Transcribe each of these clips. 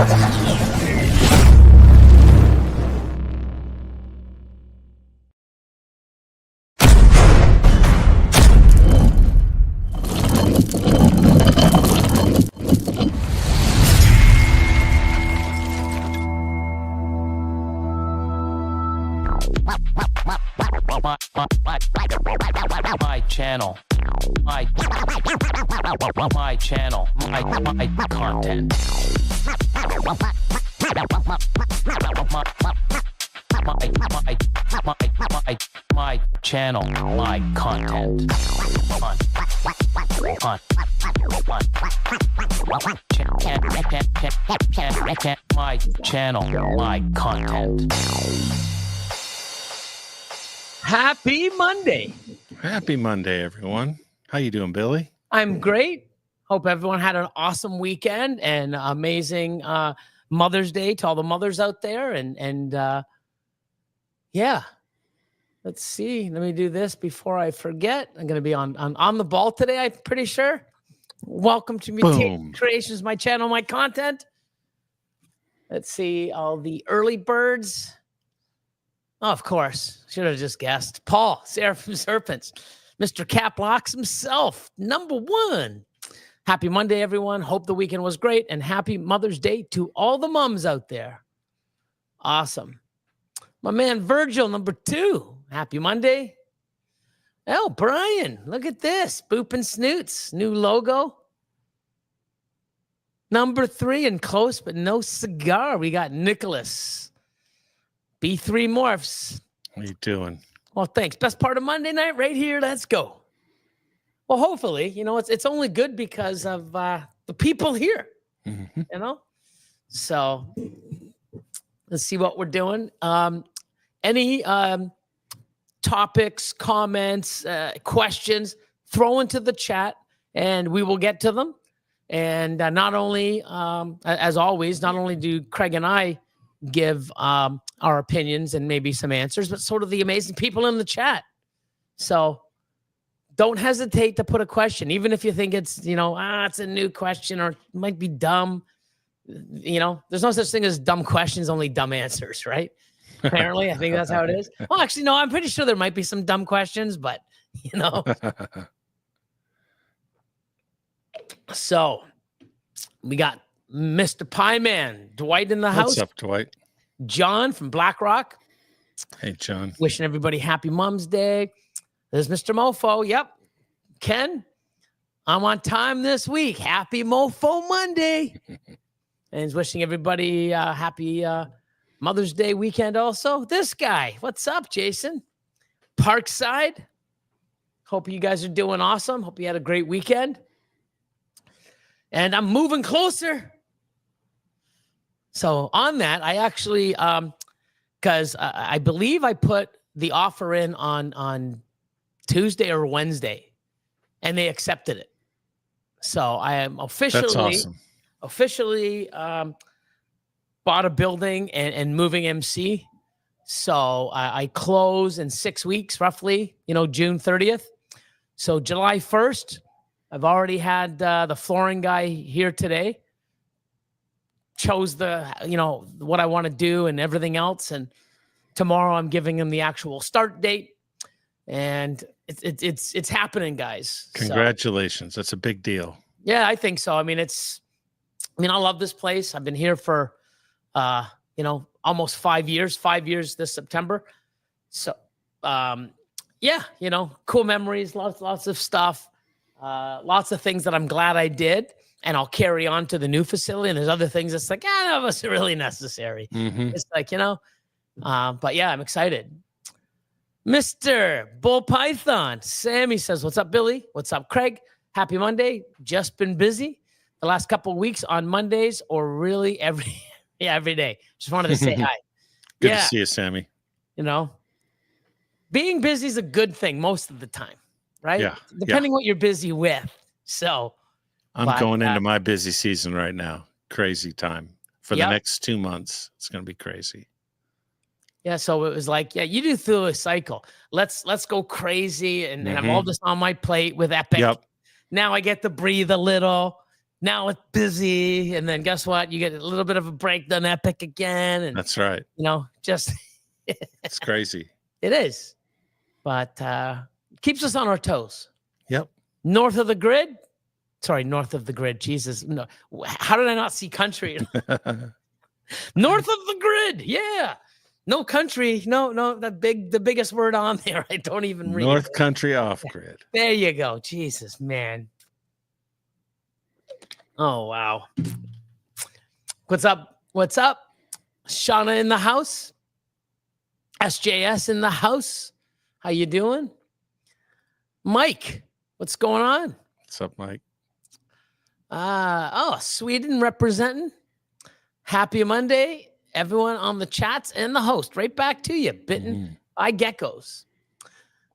My channel, my channel, my content. My channel, my content. My channel, my content. Happy Monday. Happy Monday, everyone. How you doing, Billy? I'm great. Hope everyone had an awesome weekend and amazing Mother's Day to all the mothers out there. And yeah, let's see. Let me do this before I forget. I'm going to be on the ball today, I'm pretty sure. Welcome to Mutation Creations, my channel, my content. Let's see all the early birds. Oh, of course. Should have just guessed. Paul, Sarah from Serpents. Mr. Caplocks himself, #1. Happy Monday, everyone. Hope the weekend was great. And happy Mother's Day to all the moms out there. Awesome. My man, Virgil, #2. Happy Monday. Oh, Brian, look at this. Boop and Snoots. New logo. #3 and close, but no cigar. We got Nicholas. B3 Morphs. How you doing? Well, thanks. Best part of Monday night right here. Let's go. Well, hopefully, you know, it's only good because of the people here, you know? So let's see what we're doing. Any topics, comments, questions, throw into the chat and we will get to them. And not only, as always, not only do Craig and I give our opinions and maybe some answers, but sort of the amazing people in the chat. So don't hesitate to put a question, even if you think it's, you know, it's a new question or it might be dumb. You know, there's no such thing as dumb questions, only dumb answers, right? Apparently, I think that's how it is. Well, actually, no, I'm pretty sure there might be some dumb questions, but, you know. So we got Mr. Pie Man, Dwight in the house. What's up, Dwight? John from BlackRock. Hey, John. Wishing everybody happy Mom's Day. There's Mr. Mofo. Yep. Ken, I'm on time this week. Happy Mofo Monday. And he's wishing everybody happy Mother's Day weekend also. This guy. What's up, Jason? Parkside. Hope you guys are doing awesome. Hope you had a great weekend. And I'm moving closer. So on that, I actually, because I believe I put the offer in on Tuesday or Wednesday, and they accepted it. So I am officially bought a building and moving MC. So I close in 6 weeks, roughly, you know, June 30th. So July 1st, I've already had the flooring guy here today. Chose the, you know, what I want to do and everything else. And tomorrow I'm giving him the actual start date. And it's happening, guys. Congratulations. So, that's a big deal. Yeah, I think so. I mean, I love this place. I've been here for, you know, almost 5 years, 5 years this September. So, yeah, you know, cool memories, lots of stuff, lots of things that I'm glad I did. And I'll carry on to the new facility. And there's other things that's like, that wasn't really necessary. It's like, you know, but yeah, I'm excited. Mr. Bull Python, Sammy says, what's up, Billy? What's up, Craig? Happy Monday. Just been busy the last couple of weeks on Mondays or really every day. Just wanted to say hi. Good to see you, Sammy. You know, being busy is a good thing most of the time, right? Yeah. Depending what you're busy with. So I'm going into my busy season right now. Crazy time. For the next 2 months, it's going to be crazy. Yeah, so it was like, you do through a cycle. Let's go crazy and have all this on my plate with Epic. Now I get to breathe a little, now it's busy. And then guess what? You get a little bit of a break, then Epic again. And, That's right. just It's crazy. it is. But keeps us on our toes. Yep. North of the grid. Sorry, north of the grid. Jesus. No. How did I not see country? North of the grid. Yeah. No country. No, the biggest word on there. I don't even read. North Country off grid. There you go. Jesus, man. Oh, wow. What's up? What's up? Shauna in the house. SJS in the house. How you doing? Mike, what's going on? What's up, Mike? Sweden representing. Happy Monday, everyone on the chats and the host. Right back to you. Bitten by geckos.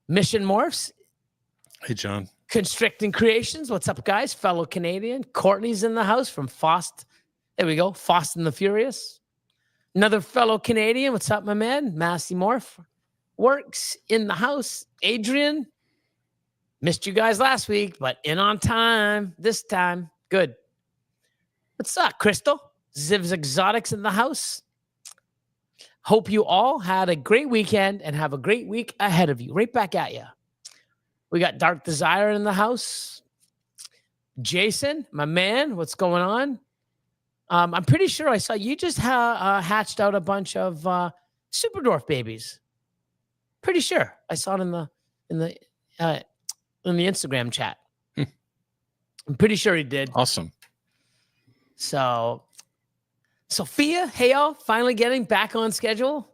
Mission Morphs. Hey, John. Constricting Creations. What's up, guys? Fellow Canadian. Courtney's in the house from Fost. There we go. Fost and the Furious. Another fellow Canadian. What's up, my man? Massey Morph. Works in the house. Adrian. Missed you guys last week, but in on time this time. Good. What's up, Crystal? Ziv's Exotics in the house. Hope you all had a great weekend and have a great week ahead of you. Right back at you. We got Dark Desire in the house. Jason, my man, what's going on? I'm pretty sure I saw you just hatched out a bunch of Superdwarf babies. Pretty sure I saw it in the Instagram chat. I'm pretty sure he did. Awesome. So, Sophia, hey y'all, finally getting back on schedule.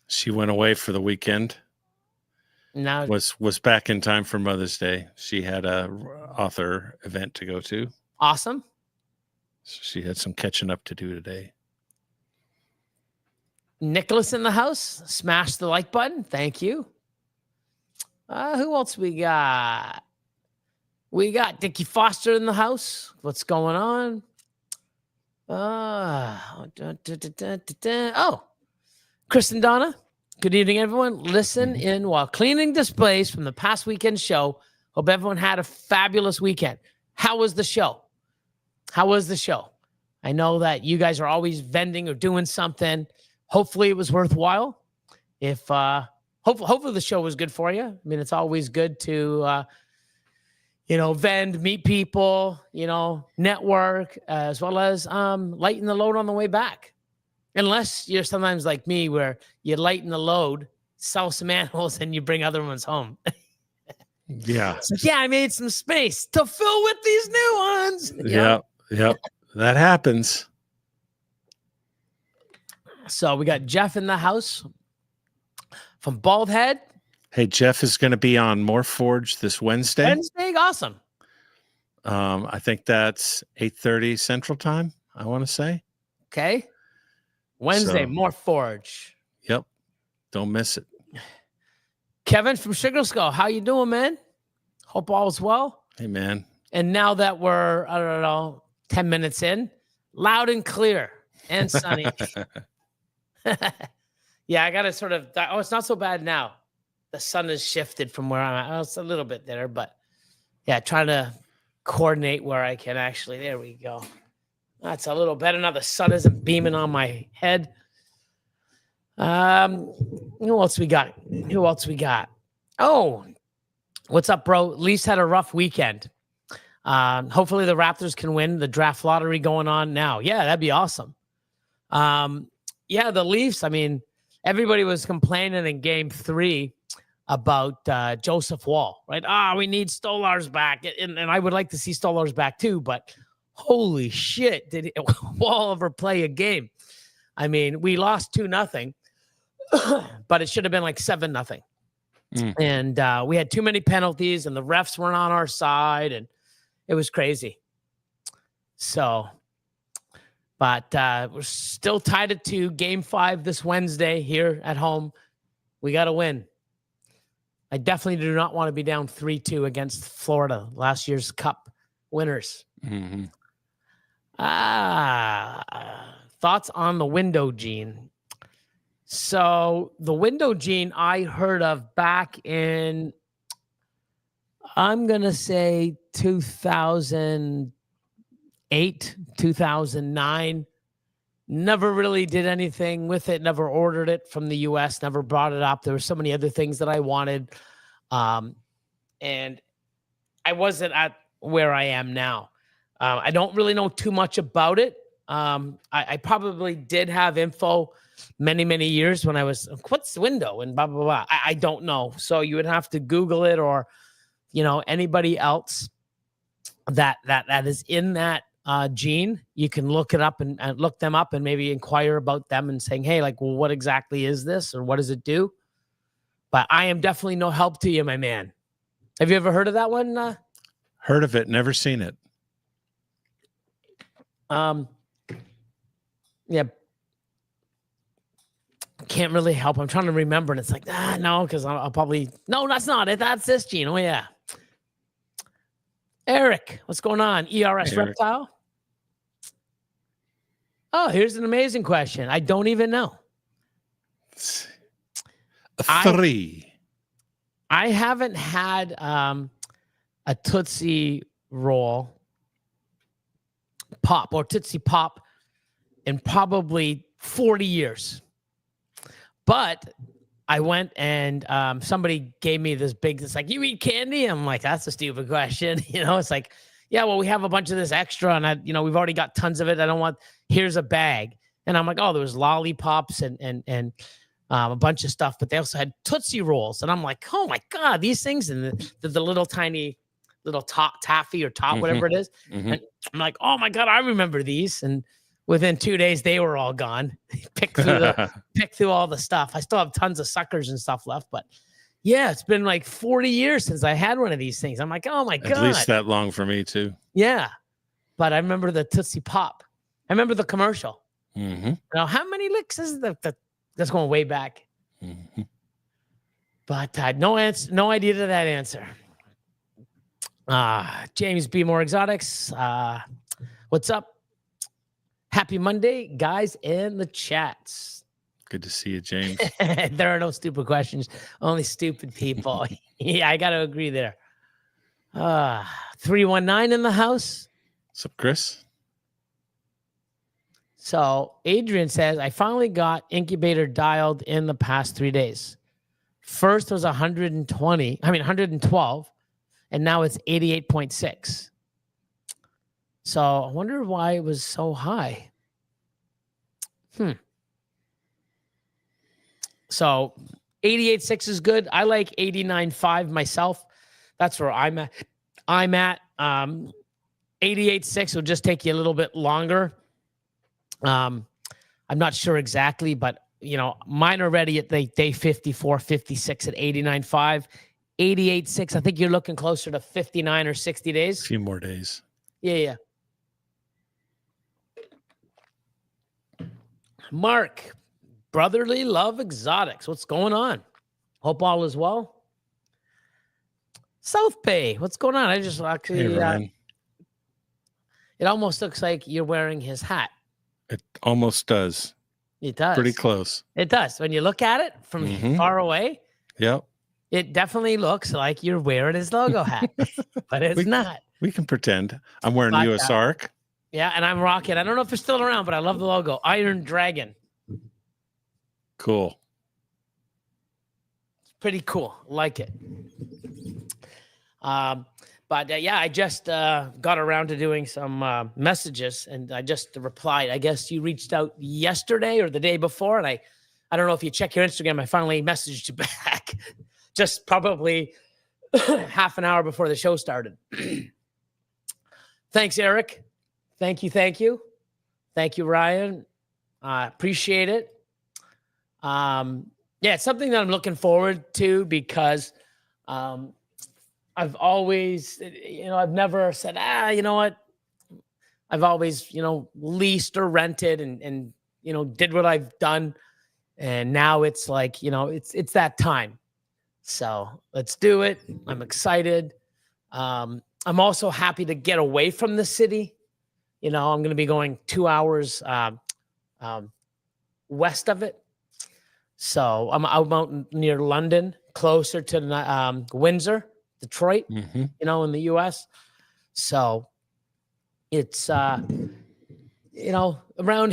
She went away for the weekend. Now was back in time for Mother's Day. She had a author event to go to. Awesome. So she had some catching up to do today. Nicholas in the house. Smash the like button. Thank you. Who else we got? We got Dickie Foster in the house. What's going on? Chris and Donna. Good evening, everyone. Listen in while cleaning displays from the past weekend show. Hope everyone had a fabulous weekend. How was the show? How was the show? I know that you guys are always vending or doing something. Hopefully it was worthwhile. If hopefully the show was good for you. I mean, it's always good to vend, meet people, network, as well as lighten the load on the way back. Unless you're sometimes like me where you lighten the load, sell some animals, and you bring other ones home. Yeah. So, I made some space to fill with these new ones. Yep. That happens. So we got Jeff in the house from Bald Head. Hey, Jeff is going to be on Morphforge this Wednesday. Awesome. I think that's 8:30 Central Time, I want to say. Okay. Wednesday, Morphforge. Yep. Don't miss it. Kevin from Sugar Skull, how you doing, man? Hope all is well. Hey, man. And now that we're, 10 minutes in, loud and clear and sunny. Yeah, I got to sort of, it's not so bad now. The sun has shifted from where I'm at. Oh, it's a little bit there, but yeah, trying to coordinate where I can actually, there we go. That's a little better now. The sun isn't beaming on my head. Who else we got? Oh, what's up, bro? Leafs had a rough weekend. Hopefully the Raptors can win. The draft lottery going on now. Yeah, that'd be awesome. The Leafs, I mean, everybody was complaining in game 3 about Joseph Wall, right? We need Stolarz back. And I would like to see Stolarz back too, but holy shit, did Wall ever play a game? I mean, we lost 2-0, but it should have been like 7-0. And we had too many penalties and the refs weren't on our side and it was crazy. So, but we're still tied at 2. Game 5 this Wednesday here at home. We got to win. I definitely do not want to be down 3-2 against Florida, last year's Cup winners. Mm-hmm. Thoughts on the window gene? So the window gene I heard of back in, I'm going to say 2000, 2008, 2009. Never really did anything with it. Never ordered it from the US. Never brought it up. There were so many other things that I wanted. And I wasn't at where I am now. I don't really know too much about it. I probably did have info many, many years when I was, what's the window and blah, blah, blah. I don't know. So you would have to Google it, or, anybody else that is in that gene, you can look it up and look them up and maybe inquire about them and saying, hey, like, well, what exactly is this, or what does it do? But I am definitely no help to you, my man. Have you ever heard of that one? Heard of it, never seen it. Yeah. Can't really help. I'm trying to remember, and it's like, no, because I'll probably, no, that's not it. That's this gene. Oh, yeah. Eric, what's going on? ERS Hey, Eric. Reptile? Oh, here's an amazing question. I don't even know. 3. I haven't had a Tootsie Roll Pop or Tootsie Pop in probably 40 years. But I went and somebody gave me this big, it's like, you eat candy? I'm like, that's a stupid question. It's like, yeah, well, we have a bunch of this extra, and we've already got tons of it. I don't want, here's a bag. And I'm like, oh, there was lollipops and a bunch of stuff, but they also had Tootsie Rolls. And I'm like, oh my God, these things, and the little tiny little taffy or top, whatever it is. And I'm like, oh my God, I remember these. And within 2 days, they were all gone. Pick through all the stuff. I still have tons of suckers and stuff left, but yeah, it's been like 40 years since I had one of these things. I'm like, oh my God. At least that long for me too. Yeah. But I remember the Tootsie Pop. I remember the commercial. Now, how many licks is that's going way back. But no idea to that answer. James B. More Exotics. What's up? Happy Monday, guys in the chats. Good to see you, James. There are no stupid questions, only stupid people. Yeah, I got to agree there. 319 in the house. What's up, Chris? So Adrian says, I finally got incubator dialed in the past 3 days. First was 112, and now it's 88.6. So I wonder why it was so high. So 88.6 is good. I like 89.5 myself. That's where I'm at. 88.6 will just take you a little bit longer. I'm not sure exactly, but mine are ready at day 54, 56 at 89.5. 88.6, I think you're looking closer to 59 or 60 days. A few more days. Yeah. Mark, Brotherly Love Exotics. What's going on? Hope all is well. South Bay, what's going on? I just actually, it almost looks like you're wearing his hat. It almost does. It does. Pretty close. It does. When you look at it from far away, yep, it definitely looks like you're wearing his logo hat, but it's not. We can pretend. I'm wearing US Arc. Yeah, and I'm rocking. I don't know if they're still around, but I love the logo. Iron Dragon. Cool. It's pretty cool. Like it. But yeah, I just got around to doing some messages, and I just replied. I guess you reached out yesterday or the day before, and I don't know if you check your Instagram. I finally messaged you back, just probably half an hour before the show started. Thanks, Eric. Thank you, Ryan. Appreciate it. Yeah, it's something that I'm looking forward to because I've always, I've never said, you know what? I've always, leased or rented and did what I've done. And now it's like, it's that time. So let's do it. I'm excited. I'm also happy to get away from the city. I'm going to be going 2 hours west of it. So I'm out near London, closer to Windsor, Detroit, in the U.S. So it's around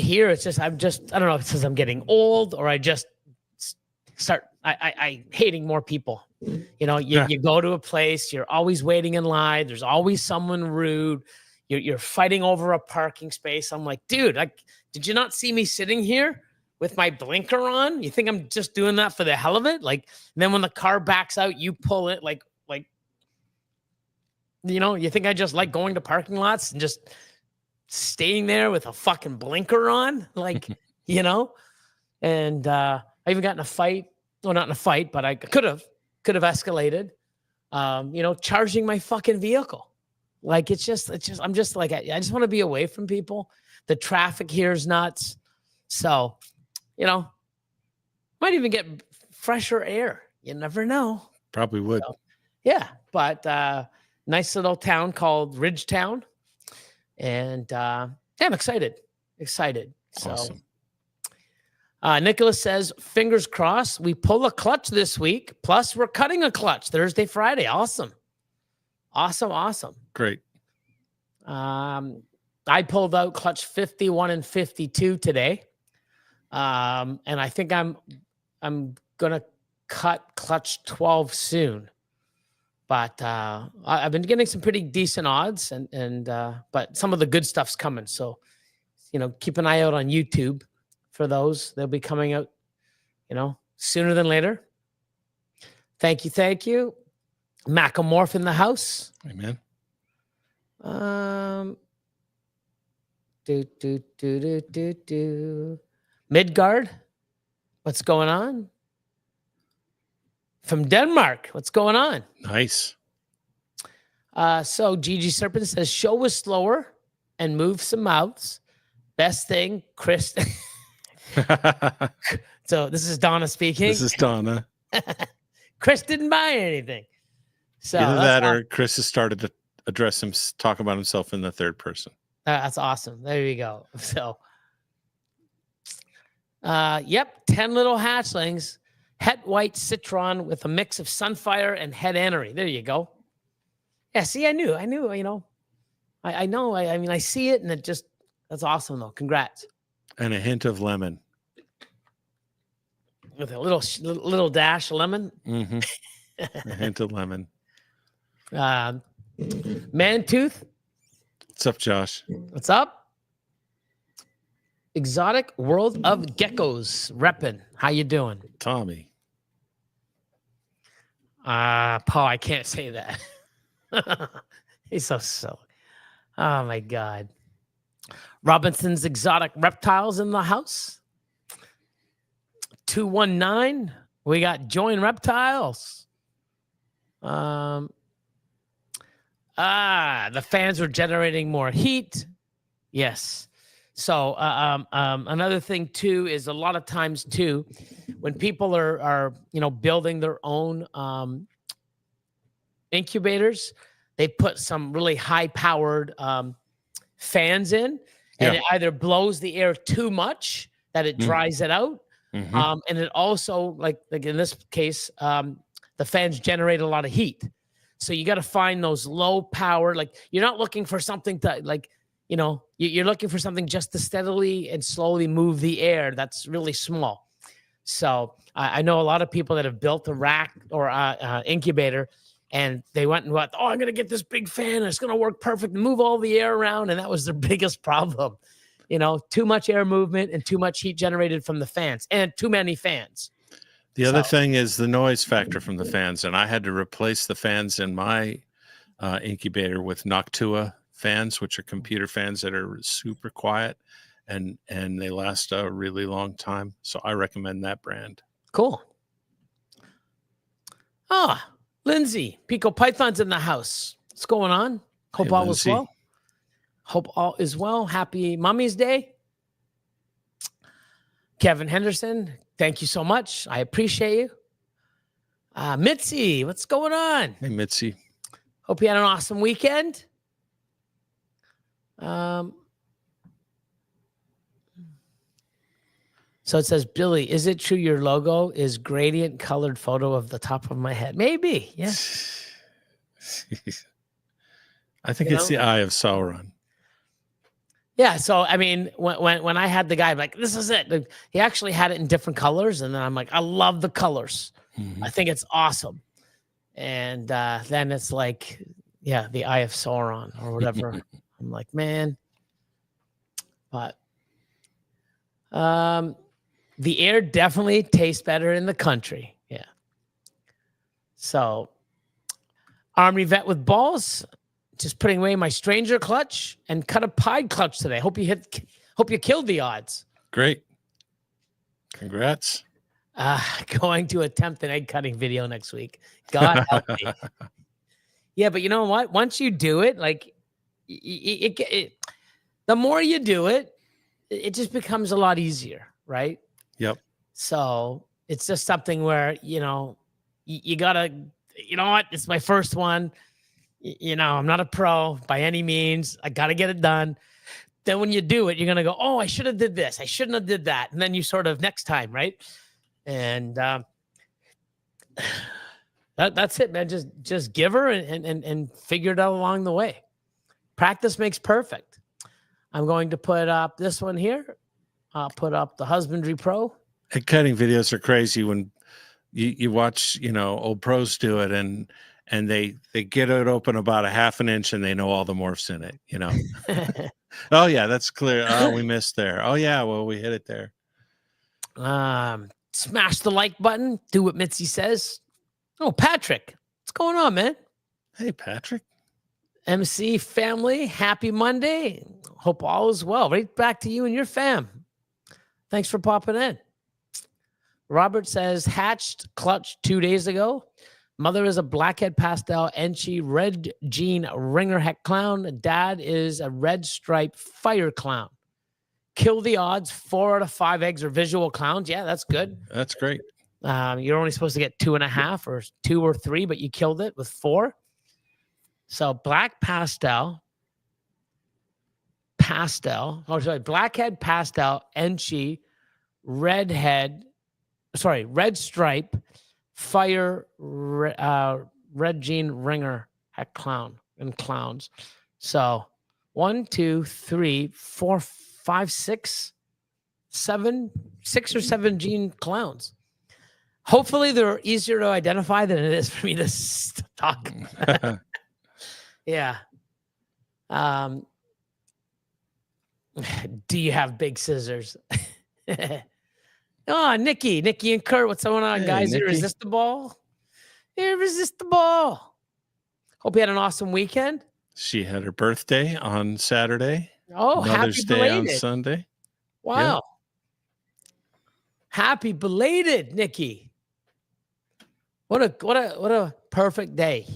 here, it's just I don't know if it's because I'm getting old or I just start I hating more people. You go to a place, you're always waiting in line, there's always someone rude, you're fighting over a parking space. I'm like, dude, did you not see me sitting here with my blinker on? You think I'm just doing that for the hell of it? Like, and then when the car backs out, you pull it like you think I just like going to parking lots and just staying there with a fucking blinker on? Like, and I even got in a fight. Well, not in a fight, but I could have escalated, charging my fucking vehicle. Like, I'm just like, I just want to be away from people. The traffic here is nuts. So, might even get fresher air. You never know. Probably would. So, yeah. But, nice little town called Ridgetown. And, I'm excited. So, Awesome. Nicholas says, fingers crossed, we pull a clutch this week. Plus, we're cutting a clutch Thursday, Friday. Awesome. Great. I pulled out clutch 51 and 52 today. And I think I'm gonna cut clutch 12 soon. But I've been getting some pretty decent odds, but some of the good stuff's coming. So, keep an eye out on YouTube for those. They'll be coming out, sooner than later. Thank you. Macamorph in the house. Amen. Midgard, what's going on? From Denmark, what's going on? Nice. So Gigi Serpent says, show was slower and move some mouths. Best thing, Chris. So this is Donna speaking. This is Donna. Chris didn't buy anything. So either that or Chris has started to talk about himself in the third person. That's awesome. There you go. So, 10 little hatchlings. Het white citron with a mix of sunfire and het anery. There you go. Yeah, see, I knew, I know. I know. I mean, I see it, and that's awesome, though. Congrats. And a hint of lemon. With a little dash of lemon. Mm-hmm. A hint of lemon. Mantooth. What's up, Josh? What's up? Exotic World of Geckos. Reppin'. How you doing? Tommy. Paul, I can't say that. He's so silly. Oh, my God. Robinson's Exotic Reptiles in the house. 219. We got Join Reptiles. The fans are generating more heat. Yes. So another thing too is a lot of times too, when people are building their own incubators, they put some really high powered fans in, and it either blows the air too much that it dries it out, and it also like in this case, the fans generate a lot of heat. So you got to find those low power. Like you're not looking for something to like. You're looking for something just to steadily and slowly move the air that's really small. So I know a lot of people that have built a rack or incubator, and they went and went, I'm going to get this big fan, and it's going to work perfect, move all the air around, and that was their biggest problem. Too much air movement and too much heat generated from the fans, and too many fans. The other thing is the noise factor from the fans, and I had to replace the fans in my incubator with Noctua fans, which are computer fans that are super quiet and they last a really long time. So I recommend that brand. Cool. Lindsay, Pico Python's in the house. What's going on? Hope all is well. Hope all is well. Happy Mommy's Day. Kevin Henderson, thank you so much. I appreciate you. Mitzi, what's going on? Hey, Mitzi. Hope you had an awesome weekend. So it says, Billy, is it true your logo is gradient colored photo of the top of my head? Maybe. Yeah. I think it's the Eye of Sauron. Yeah. So, I mean, when I had the guy, like, this is it. Like, he actually had it in different colors. And then I'm like, I love the colors. Mhm. I think it's awesome. And then it's like, yeah, the Eye of Sauron or whatever. I'm like, man. But the air definitely tastes better in the country. Yeah. So, Army vet with balls. Just putting away my stranger clutch and cut a pied clutch today. Hope you killed the odds. Great. Congrats. Going to attempt an egg cutting video next week. God help me. Yeah, but you know what? Once you do it, like the more you do it, it just becomes a lot easier, right? Yep. So it's just something where, you gotta, you know what? It's my first one. I'm not a pro by any means. I got to get it done. Then when you do it, you're going to go, oh, I should have did this. I shouldn't have did that. And then you sort of next time, right? And that's it, man. Just give her and figure it out along the way. Practice makes perfect. I'm going to put up this one here. I'll put up the HUSBANDRY.PRO. Egg cutting videos are crazy when you watch, old pros do it and they get it open about a half an inch and they know all the morphs in it, Oh yeah, that's clear. Oh, we missed there. Oh yeah, well, we hit it there. Smash the like button. Do what Mitzi says. Oh, Patrick, what's going on, man? Hey, Patrick. MC family, happy Monday. Hope all is well. Right back to you and your fam. Thanks for popping in. Robert says, hatched clutch 2 days ago. Mother is a blackhead pastel Enchi red jean ringer heck clown. Dad is a red stripe fire clown. Kill the odds. 4 out of 5 eggs are visual clowns. Yeah, that's good. That's great. You're only supposed to get 2.5 or 2 or 3, but you killed it with 4. So black pastel, blackhead pastel Enchi red stripe fire red jean ringer heck clown and clowns. So 1, 2, 3, 4, 5, 6 or 7 jean clowns. Hopefully they're easier to identify than it is for me to talk. Yeah. Do you have big scissors? Oh, Nikki and Kurt, what's going on, guys? Nikki. Irresistible. Hope you had an awesome weekend. She had her birthday on Saturday. Oh, Mother's happy Day belated. on Sunday. Wow. Yeah. Happy belated, Nikki. What a perfect day,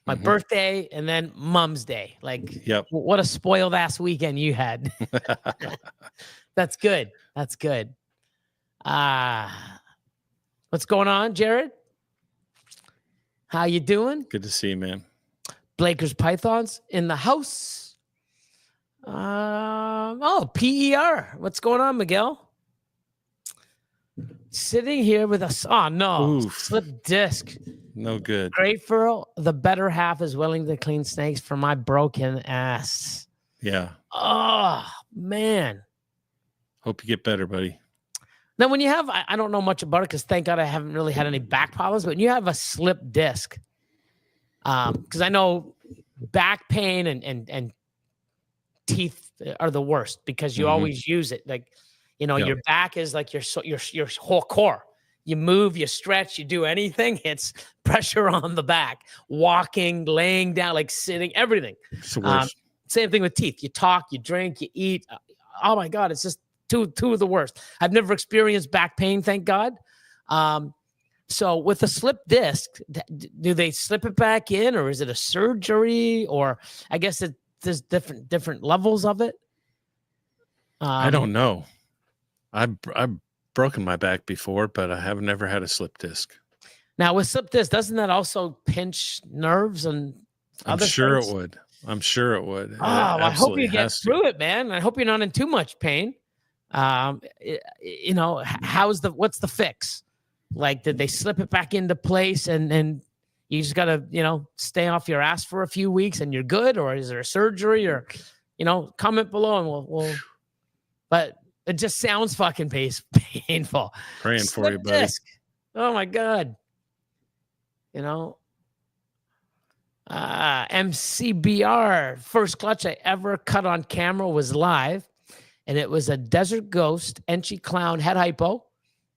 My birthday and then Mom's Day. Like, yep. What a spoiled ass weekend you had. That's good. That's good. What's going on, Jared? How you doing? Good to see you, man. Blaker's Pythons in the house. PER. What's going on, Miguel? Sitting here with us. Oh, no. Oof. Slip disc. No good. Great for the better half is willing to clean snakes for my broken ass. Yeah. Oh, man. Hope you get better, buddy. Now, when you have, I don't know much about it because thank God I haven't really had any back problems, but when you have a slip disc, because I know back pain and teeth are the worst because you always use it. Like, your back is like your whole core. You move, you stretch, you do anything, it's pressure on the back. Walking, laying down, like sitting, everything. It's the worst. Same thing with teeth. You talk, you drink, you eat. Oh my God, it's just two of the worst. I've never experienced back pain, thank God. So with a slip disc, do they slip it back in, or is it a surgery? Or I guess there's different levels of it. I don't know. I've broken my back before, but I have never had a slip disc. Now with slip disc, doesn't that also pinch nerves and other I'm sure things? it would. I'm sure it would. Oh, I hope you get through it, man. I hope you're not in too much pain. What's the fix? Like, did they slip it back into place and you just gotta, stay off your ass for a few weeks and you're good? Or is there a surgery? Or comment below and we'll but it just sounds fucking painful. Praying for you, Slip buddy. disc. Oh my God. MCBR, first clutch I ever cut on camera was live, and it was a Desert Ghost Enchi Clown head hypo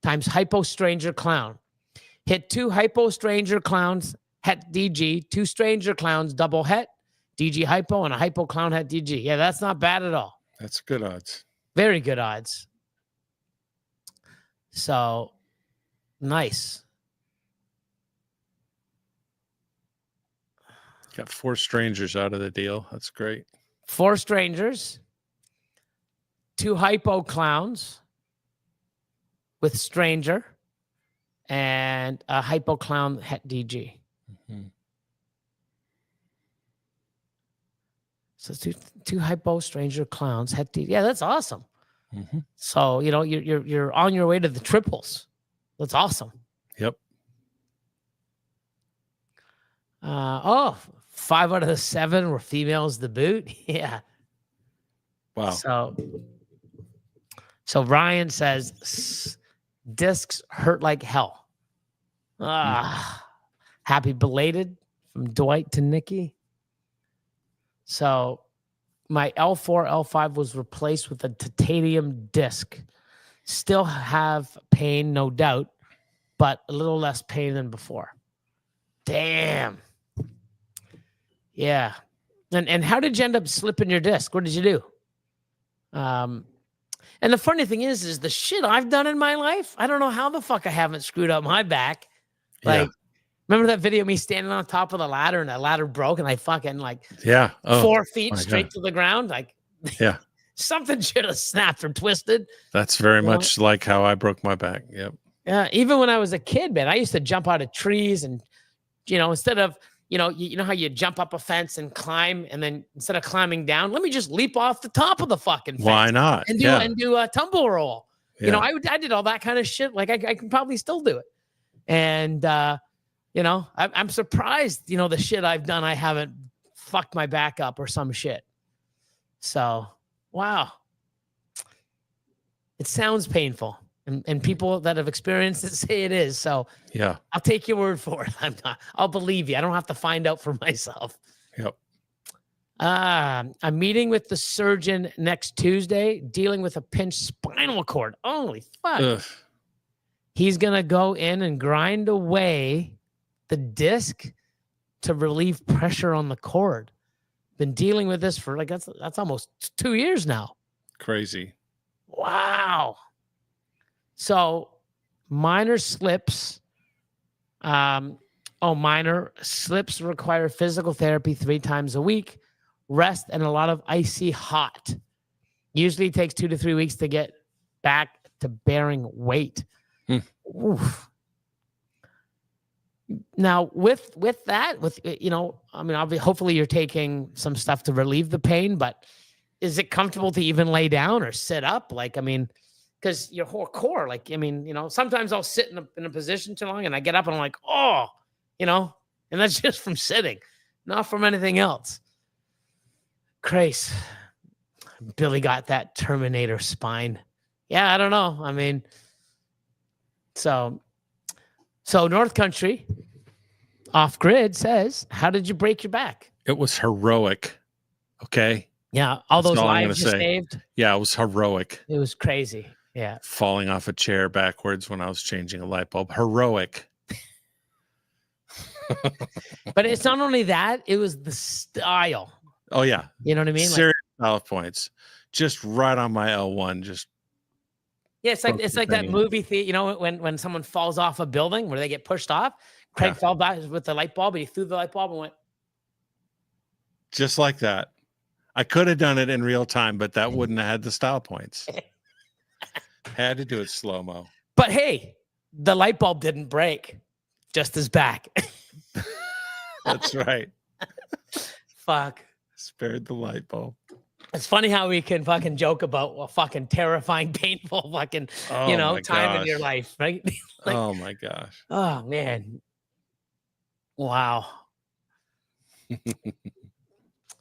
times hypo stranger clown. Hit 2 hypo stranger clowns het DG, 2 stranger clowns double het DG hypo, and a hypo clown het DG. Yeah, that's not bad at all. That's good odds. Very good odds. So nice. Got 4 strangers out of the deal. That's great. 4 strangers, 2 hypo clowns with stranger, and a hypo clown het DG. Mhm. So 2 hypo stranger clowns het DG. Yeah, that's awesome. Mhm. So you're on your way to the triples. That's awesome. Yep. 5 out of the 7 were females to boot. Yeah. Wow. So Ryan says discs hurt like hell. Happy belated from Dwight to Nikki. So my L4, L5 was replaced with a titanium disc. Still have pain, no doubt, but a little less pain than before. Damn. Yeah. And how did you end up slipping your disc? What did you do? And the funny thing is the shit I've done in my life, I don't know how the fuck I haven't screwed up my back. Like, remember that video of me standing on top of the ladder and that ladder broke and I fucking 4 feet straight to the ground? Like, yeah. Something should have snapped or twisted. That's very much like how I broke my back. Yep. Yeah. Even when I was a kid, man, I used to jump out of trees and, instead of, you know how you jump up a fence and climb, and then instead of climbing down, let me just leap off the top of the fucking fence. Why not? And do a tumble roll. Yeah. I did all that kind of shit. Like I can probably still do it. And I'm surprised, the shit I've done, I haven't fucked my back up or some shit. So, wow. It sounds painful. And people that have experienced it say it is. So yeah, I'll take your word for it. I'll believe you. I don't have to find out for myself. Yep. I'm meeting with the surgeon next Tuesday, dealing with a pinched spinal cord. Holy fuck. Ugh. He's going to go in and grind away the disc to relieve pressure on the cord. Been dealing with this for that's almost 2 years now. Crazy. Wow. So minor slips, minor slips require physical therapy 3 times a week, rest, and a lot of icy hot. Usually takes 2 to 3 weeks to get back to bearing weight. Oof. Now with that, hopefully you're taking some stuff to relieve the pain, but is it comfortable to even lay down or sit up? Because your whole core, sometimes I'll sit in a position too long and I get up and I'm like, and that's just from sitting, not from anything else. Crazy. Billy got that Terminator spine. Yeah, I don't know. So North Country off grid says, how did you break your back? It was heroic. Okay. Yeah. All those lives you saved. Yeah. It was heroic. It was crazy. Yeah. Falling off a chair backwards when I was changing a light bulb. Heroic. But it's not only that, it was the style. Oh, yeah. You know what I mean? Serious style points. Just right on my L1. Just. Yeah, it's like that movie theater, when someone falls off a building where they get pushed off. Craig fell back with the light bulb, and he threw the light bulb and went. Just like that. I could have done it in real time, but that wouldn't have had the style points. Had to do it slow-mo. But hey, the light bulb didn't break. Just his back. That's right. Fuck. Spared the light bulb. It's funny how we can fucking joke about a fucking terrifying, painful fucking, time in your life, right? Oh my gosh. Oh man. Wow.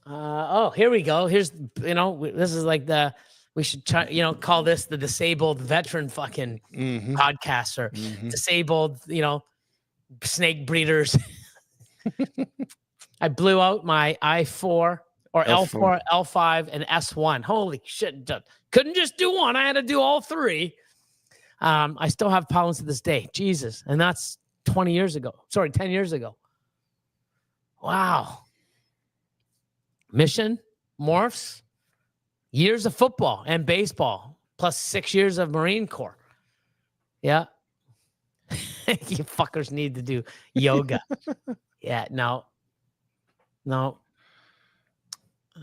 Oh, here we go. Here's, this is like we should try, call this the disabled veteran fucking podcast or disabled, snake breeders. I blew out my I4 or L4, L5, and S1. Holy shit. Couldn't just do one. I had to do all three. I still have problems to this day. Jesus. And that's 10 years ago. Wow. Mission, morphs, years of football and baseball, plus 6 years of Marine Corps. Yeah. You fuckers need to do yoga. Yeah, no.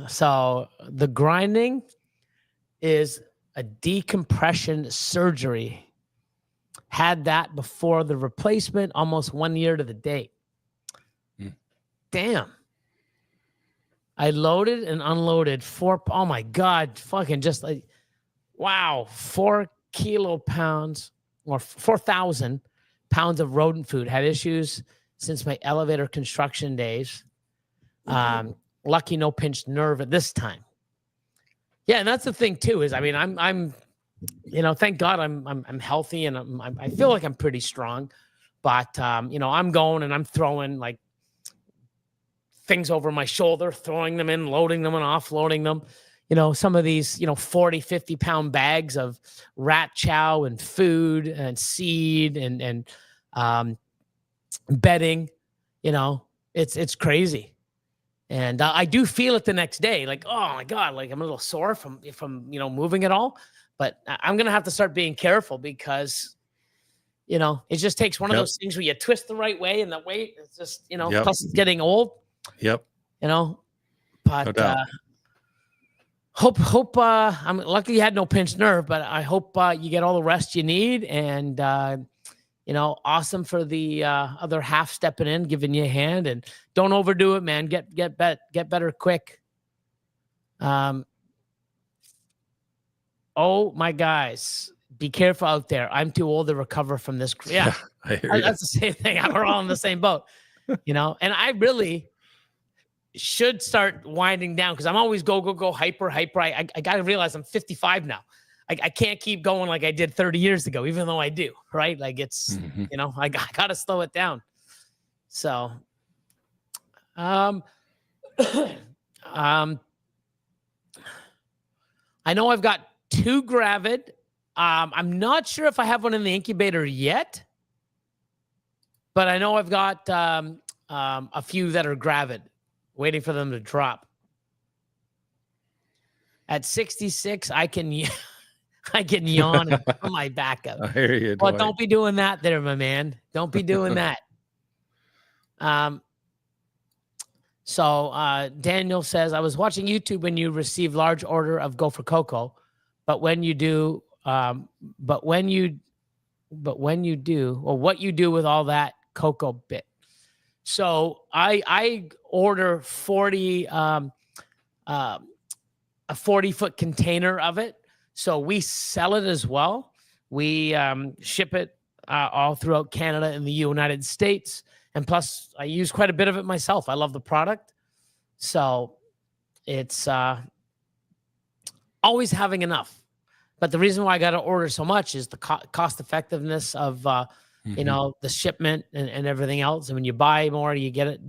So the grinding is a decompression surgery. Had that before the replacement, almost 1 year to the date. Damn. I loaded and unloaded oh my God, fucking just like, wow, 4 kilopounds or 4,000 pounds of rodent food. Had issues since my elevator construction days. Lucky no pinched nerve at this time. Yeah, and that's the thing too, is, I mean, I'm thank God I'm healthy and I feel like I'm pretty strong, but I'm going and I'm throwing like things over my shoulder, throwing them in, loading them and offloading them. Some of these, 40, 50 pound bags of rat chow and food and seed and bedding, it's crazy. And I do feel it the next day, like, oh my God, like I'm a little sore from moving it all. But I'm going to have to start being careful because, it just takes one of those things where you twist the right way and the weight, it's just, plus it's getting old. Yep. But hope I'm lucky you had no pinched nerve, but I hope you get all the rest you need. And, awesome for the other half stepping in, giving you a hand, and don't overdo it, man. Get better quick. Oh my guys, be careful out there. I'm too old to recover from this. Yeah, that's the same thing. We're all in the same boat, and I really should start winding down because I'm always go hyper. I got to realize I'm 55 now. I can't keep going like I did 30 years ago, even though I do, right? Like it's, I got to slow it down. So, I know I've got 2 gravid. I'm not sure if I have one in the incubator yet, but I know I've got a few that are gravid, waiting for them to drop. At 66, I can yawn and pull my back up. I hear you. Well, don't be doing that there, my man. Don't be doing that. So Daniel says, I was watching YouTube when you receive large order of Gopher Cocoa, but when you do, what you do with all that cocoa bit. So I order 40, a 40-foot container of it. So we sell it as well. We ship it all throughout Canada and the United States. And plus, I use quite a bit of it myself. I love the product. So it's always having enough. But the reason why I got to order so much is the cost effectiveness of, the shipment and everything else. And when you buy more, you get it,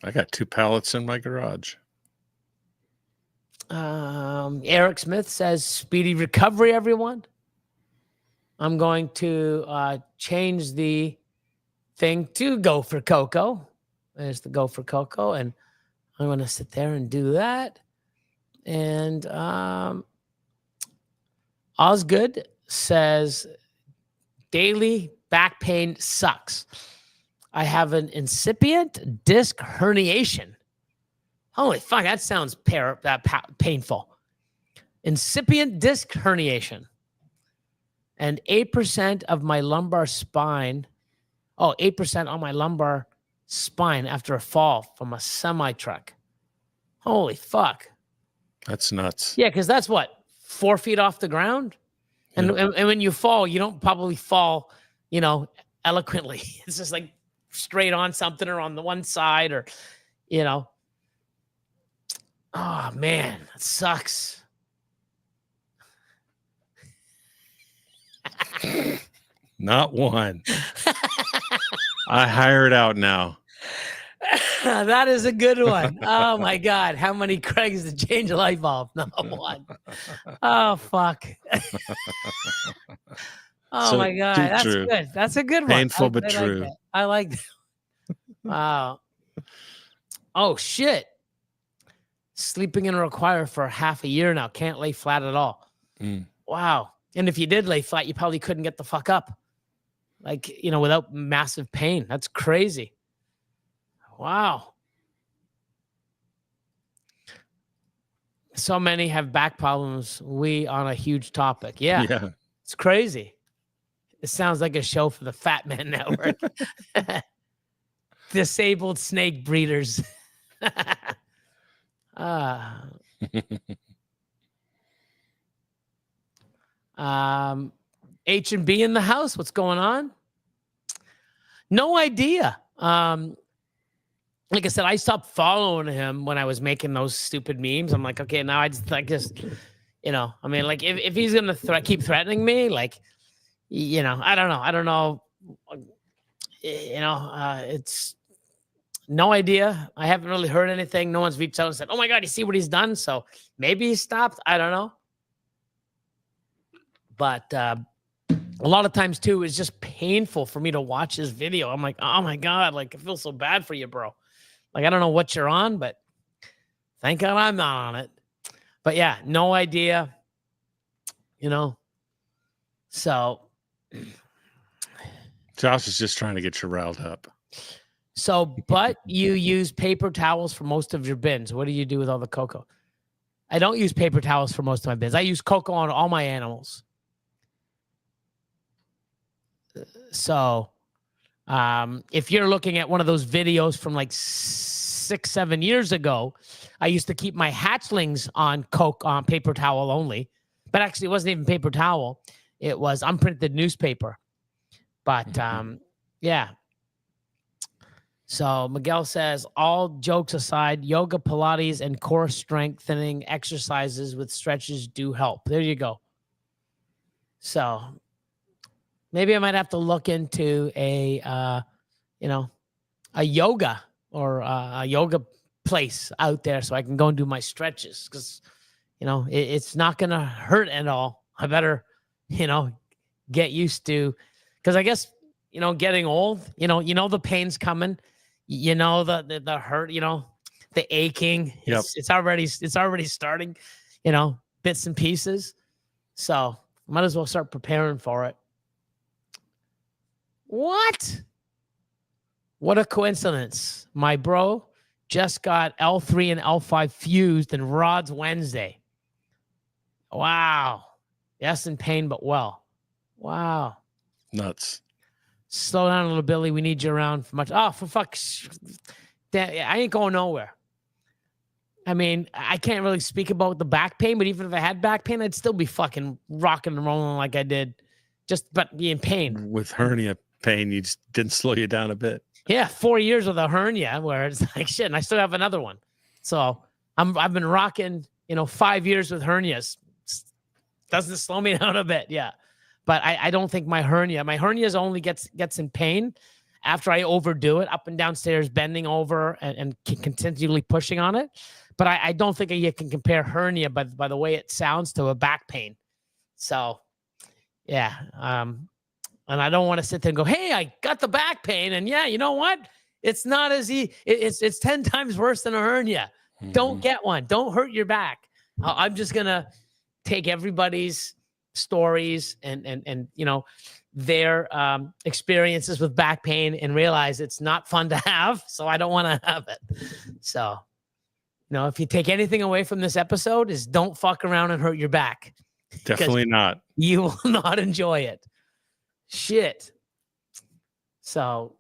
I got 2 pallets in my garage. Eric Smith says, speedy recovery, everyone. I'm going to change the thing to Gopher Cocoa. There's the Gopher Cocoa. And I'm going to sit there and do that. And Osgood says, daily back pain sucks. I have an incipient disc herniation. Holy fuck, that sounds painful. Incipient disc herniation. And 8% of my lumbar spine. 8% on my lumbar spine after a fall from a semi-truck. Holy fuck. That's nuts. Yeah, because that's what? 4 feet off the ground? And when you fall, you don't probably fall, eloquently. It's just like straight on something or on the one side or, Oh man, that sucks. Not one. I hire it out now. That is a good one. Oh my God. How many Craigs to change a light bulb? No one. Oh fuck. Oh So my God. too That's true. good. That's a good one. Painful but I like true. that. I like that. Wow. Oh shit. Sleeping in a require for half a year now. Can't lay flat at all. Mm. Wow. And if you did lay flat, you probably couldn't get the fuck up. Like, without massive pain. That's crazy. Wow. So many have back problems. We on a huge topic. Yeah. It's crazy. It sounds like a show for the Fat Man Network. Disabled snake breeders. H&B in the house. What's going on? No idea. Like I said, I stopped following him when I was making those stupid memes. I'm like, okay, now I just I mean, like if he's gonna keep threatening me, like, I don't know. It's no idea. I haven't really heard anything. No one's reached out and said, "Oh my God, you see what he's done?" So maybe he stopped. I don't know. But a lot of times too, it's just painful for me to watch his video. I'm like, oh my God, like I feel so bad for you, bro. Like, I don't know what you're on, but thank God I'm not on it. But yeah, no idea, So Josh is just trying to get you riled up. But you use paper towels for most of your bins. What do you do with all the cocoa? I don't use paper towels for most of my bins. I use cocoa on all my animals. So if you're looking at one of those videos from like 6-7 years ago, I used to keep my hatchlings on paper towel only, but actually it wasn't even paper towel. It was unprinted newspaper. But yeah. So Miguel says, all jokes aside, yoga, Pilates, and core strengthening exercises with stretches do help. There you go. So maybe I might have to look into a yoga or a yoga place out there so I can go and do my stretches because, it's not going to hurt at all. I better, get used to, because I guess, getting old, the pain's coming, the hurt, the aching, Yep. it's already starting, bits and pieces. So might as well start preparing for it. What a coincidence. My bro just got L3 and L5 fused in rods Wednesday. Wow. Yes, in pain, but well. Wow. Nuts. Slow down a little, Billy. We need you around for much. Oh, for fuck's sake. I ain't going nowhere. I mean, I can't really speak about the back pain, but even if I had back pain, I'd still be fucking rocking and rolling like I did, but be in pain. With hernia pain, you just didn't slow you down a bit. Yeah, 4 years with a hernia where it's like shit, and I still have another one. So I've been rocking, 5 years with hernias. Doesn't slow me down a bit, yeah. But I don't think my hernias only gets in pain after I overdo it, up and downstairs, bending over and continually pushing on it. But I don't think you can compare hernia by the way it sounds to a back pain. So, yeah. And I don't want to sit there and go, hey, I got the back pain. And yeah, you know what? It's not as easy. It's 10 times worse than a hernia. Mm-hmm. Don't get one. Don't hurt your back. I'm just going to take everybody's stories and their experiences with back pain and realize it's not fun to have. So I don't want to have it. So, if you take anything away from this episode is don't fuck around and hurt your back. Definitely not. You will not enjoy it. Shit. So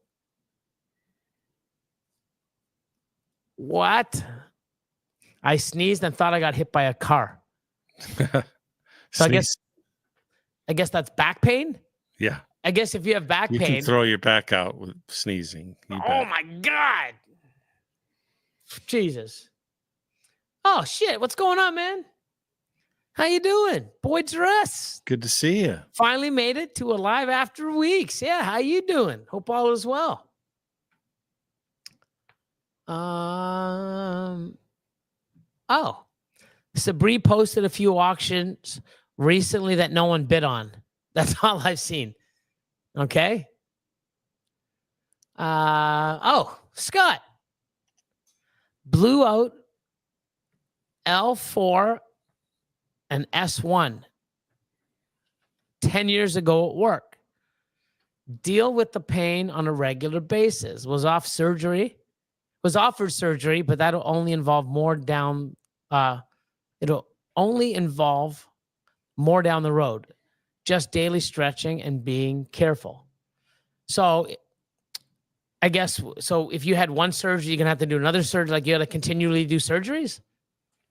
what? I sneezed and thought I got hit by a car. So I guess that's back pain. Yeah. I guess if you have back pain, you can throw your back out with sneezing. Oh my God. Jesus. Oh shit, what's going on, man? How you doing? Boyd's Dress. Good to see you. Finally made it to a live after weeks. Yeah, how you doing? Hope all is well. Oh, Sabri posted a few auctions recently that no one bid on. That's all I've seen. Okay. Oh, Scott blew out L4 and S1 10 years ago at work. Deal with the pain on a regular basis. Was offered surgery, but that'll only involve more down. It'll only involve more down the road. Just daily stretching and being careful. So I guess, so if you had one surgery, you're going to have to do another surgery. Like you got to continually do surgeries?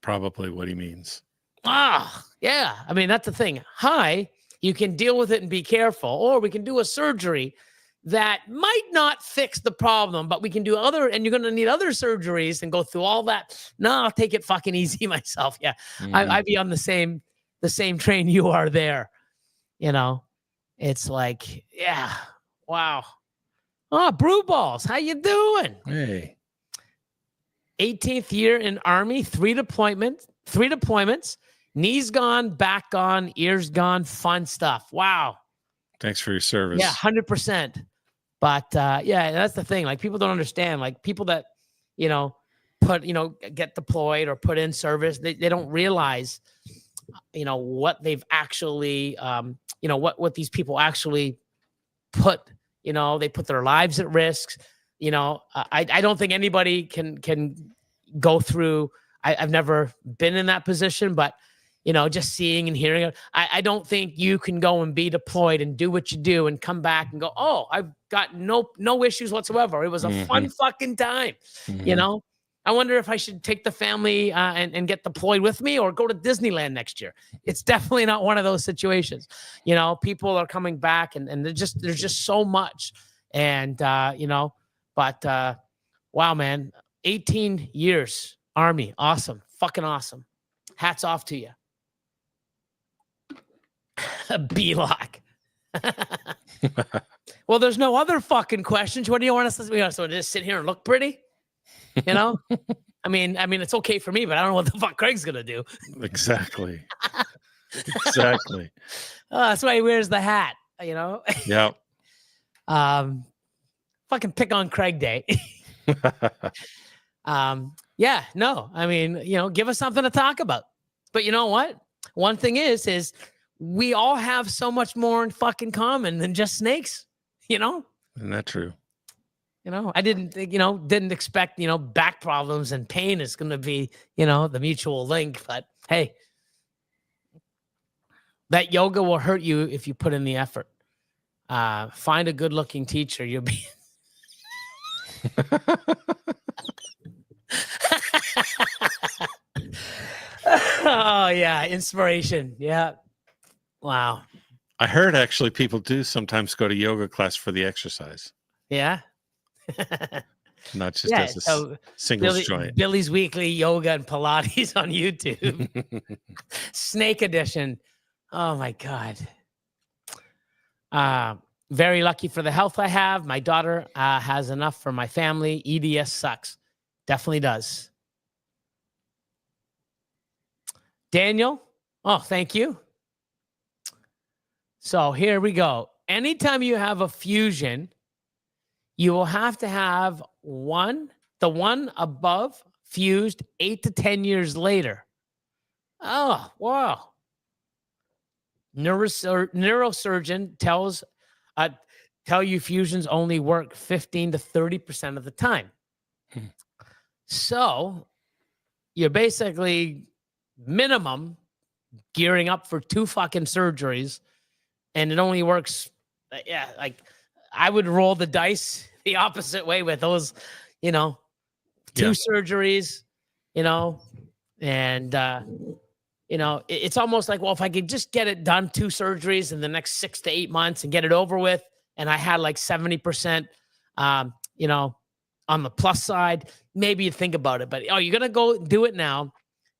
Probably what he means. Yeah. I mean, that's the thing. Hi, you can deal with it and be careful, or we can do a surgery that might not fix the problem, but we can do other, and you're going to need other surgeries and go through all that. No, I'll take it fucking easy myself. Yeah. I'd be on the same train you are there. You know, it's like, yeah, wow. Oh, Brew Balls, how you doing? Hey. 18th year in Army, 3 deployments, knees gone, back gone, ears gone, fun stuff. Wow. Thanks for your service. Yeah, 100%. But yeah, that's the thing. Like people don't understand. Like people that, get deployed or put in service, they don't realize, what they've actually, what these people actually put. They put their lives at risk. I don't think anybody can go through. I've never been in that position, but just seeing and hearing it, I don't think you can go and be deployed and do what you do and come back and go, oh, I've got no issues whatsoever. It was a fun fucking time. I wonder if I should take the family and get deployed with me or go to Disneyland next year. It's definitely not one of those situations. People are coming back and there's just so much. And, but wow, man, 18 years, Army. Awesome. Fucking awesome. Hats off to you. B-Lock. Well, there's no other fucking questions. What do you want us to do? So just sit here and look pretty? I mean, it's okay for me, but I don't know what the fuck Craig's gonna do. Exactly. That's why he wears the hat. Yeah. Fucking pick on Craig Day. Yeah. No. I mean, give us something to talk about. But you know what? One thing is we all have so much more in fucking common than just snakes. Isn't that true? I didn't expect, back problems and pain is going to be, the mutual link. But hey, that yoga will hurt you if you put in the effort. Find a good looking teacher. You'll be. Oh, yeah. Inspiration. Yeah. Wow. I heard actually people do sometimes go to yoga class for the exercise. Yeah. Not just as a singles joint. Billy's Weekly Yoga and Pilates on YouTube. Snake edition. Oh my God. Very lucky for the health I have. My daughter has enough for my family. EDS sucks. Definitely does. Daniel. Oh, thank you. So here we go. Anytime you have a fusion, you will have to have the one above fused 8 to 10 years later. Oh, wow. Neurosurgeon tell you fusions only work 15 to 30% of the time. So you're basically minimum gearing up for 2 fucking surgeries, and it only works. Yeah, like I would roll the dice the opposite way with those, 2 surgeries, and it's almost like, well, if I could just get it done, 2 surgeries in the next 6 to 8 months and get it over with, and I had like 70%, on the plus side, maybe you think about it. But you're gonna go do it now.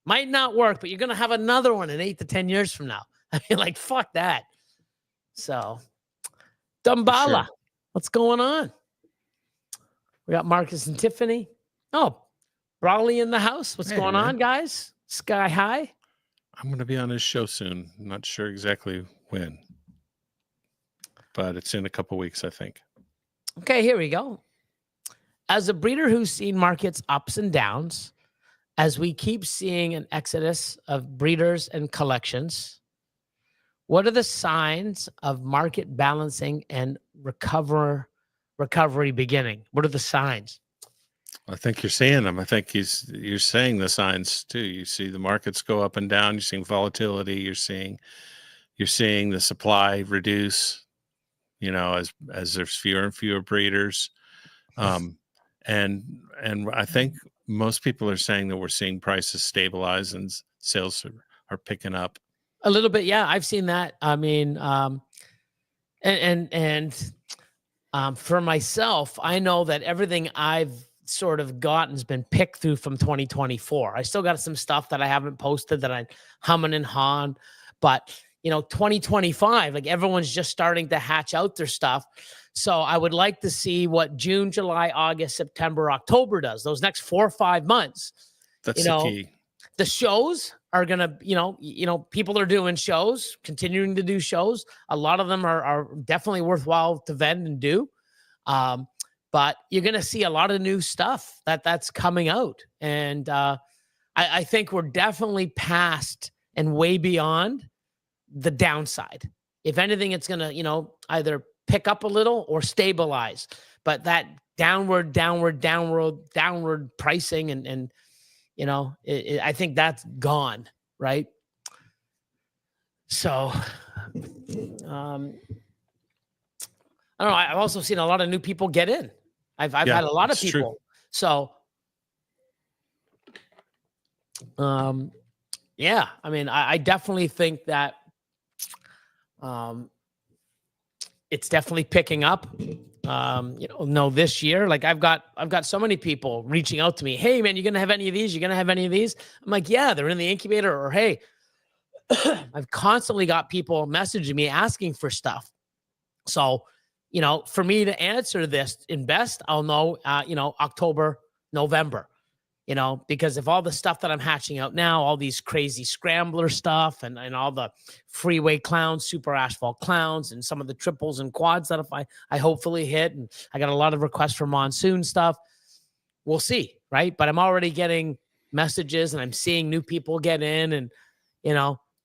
Might not work, but you're going to have another one in 8 to 10 years from now. I mean, like, fuck that. So, Dumbala, what's going on? We got Marcus and Tiffany. Oh, Brawley in the house. What's going on, guys? Sky high. I'm going to be on his show soon. Not sure exactly when, but it's in a couple weeks, I think. Okay, here we go. As a breeder who's seen markets ups and downs, as we keep seeing an exodus of breeders and collections, what are the signs of market balancing and recovery beginning? What are the signs? I think you're seeing them. I think you're saying the signs too. You see the markets go up and down. You're seeing volatility. You're seeing the supply reduce. You know, as there's fewer and fewer breeders, and I think most people are saying that we're seeing prices stabilize and sales are picking up a little bit. Yeah, I've seen that. I mean, for myself, I know that everything I've sort of gotten has been picked through from 2024. I still got some stuff that I haven't posted that I'm humming and hawing, but 2025, like everyone's just starting to hatch out their stuff. So I would like to see what June, July, August, September, October does. Those next 4 or 5 months. That's the key. The shows are gonna, people are doing shows, continuing to do shows. A lot of them are definitely worthwhile to vend and do. But you're gonna see a lot of new stuff that's coming out, and I think we're definitely past and way beyond the downside. If anything, it's gonna, either pick up a little or stabilize. But that downward pricing and I think that's gone, right? So, I don't know. I've also seen a lot of new people get in. I've had a lot of people. True. So, yeah, I mean, I definitely think that it's definitely picking up. This year, like I've got so many people reaching out to me. Hey man, you gonna have any of these? You gonna have any of these? I'm like, yeah, they're in the incubator. Or hey, I've constantly got people messaging me asking for stuff. So, for me to answer this in best, I'll know, October, November. Because if all the stuff that I'm hatching out now, all these crazy scrambler stuff and all the freeway clowns, super asphalt clowns, and some of the triples and quads that if I hopefully hit, and I got a lot of requests for monsoon stuff, we'll see, right? But I'm already getting messages and I'm seeing new people get in, and,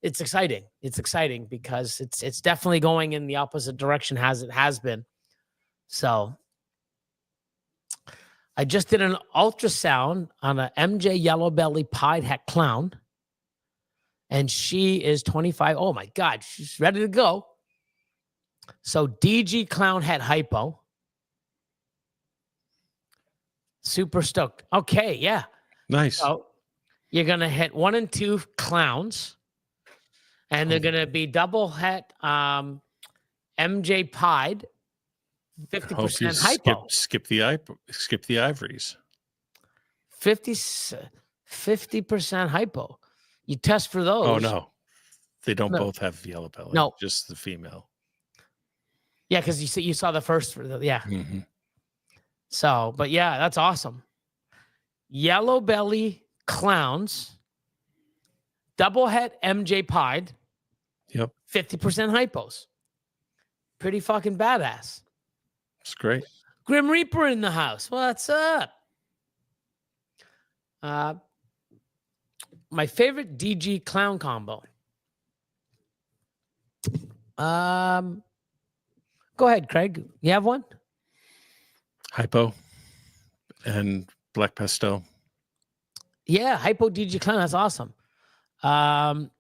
it's exciting. It's exciting because it's definitely going in the opposite direction as it has been. So I just did an ultrasound on a MJ yellow belly pied het clown, and she is 25. Oh my God, she's ready to go. So DG clown het hypo. Super stoked. Okay, yeah. Nice. So you're going to hit 1 and 2 clowns, and they're going to be double het MJ pied. 50% hypo. Skip the ivories. 50% hypo. You test for those. Oh no, they don't both have yellow belly. No, just the female. Yeah, because you saw the first for the Mm-hmm. So, but yeah, that's awesome. Yellow belly clowns, double het MJ pied. Yep. 50% hypos. Pretty fucking badass. It's great. Grim Reaper in the house. What's up? My favorite DG clown combo. Go ahead, Craig. You have one? Hypo and black pastel. Yeah, hypo DG clown. That's awesome. So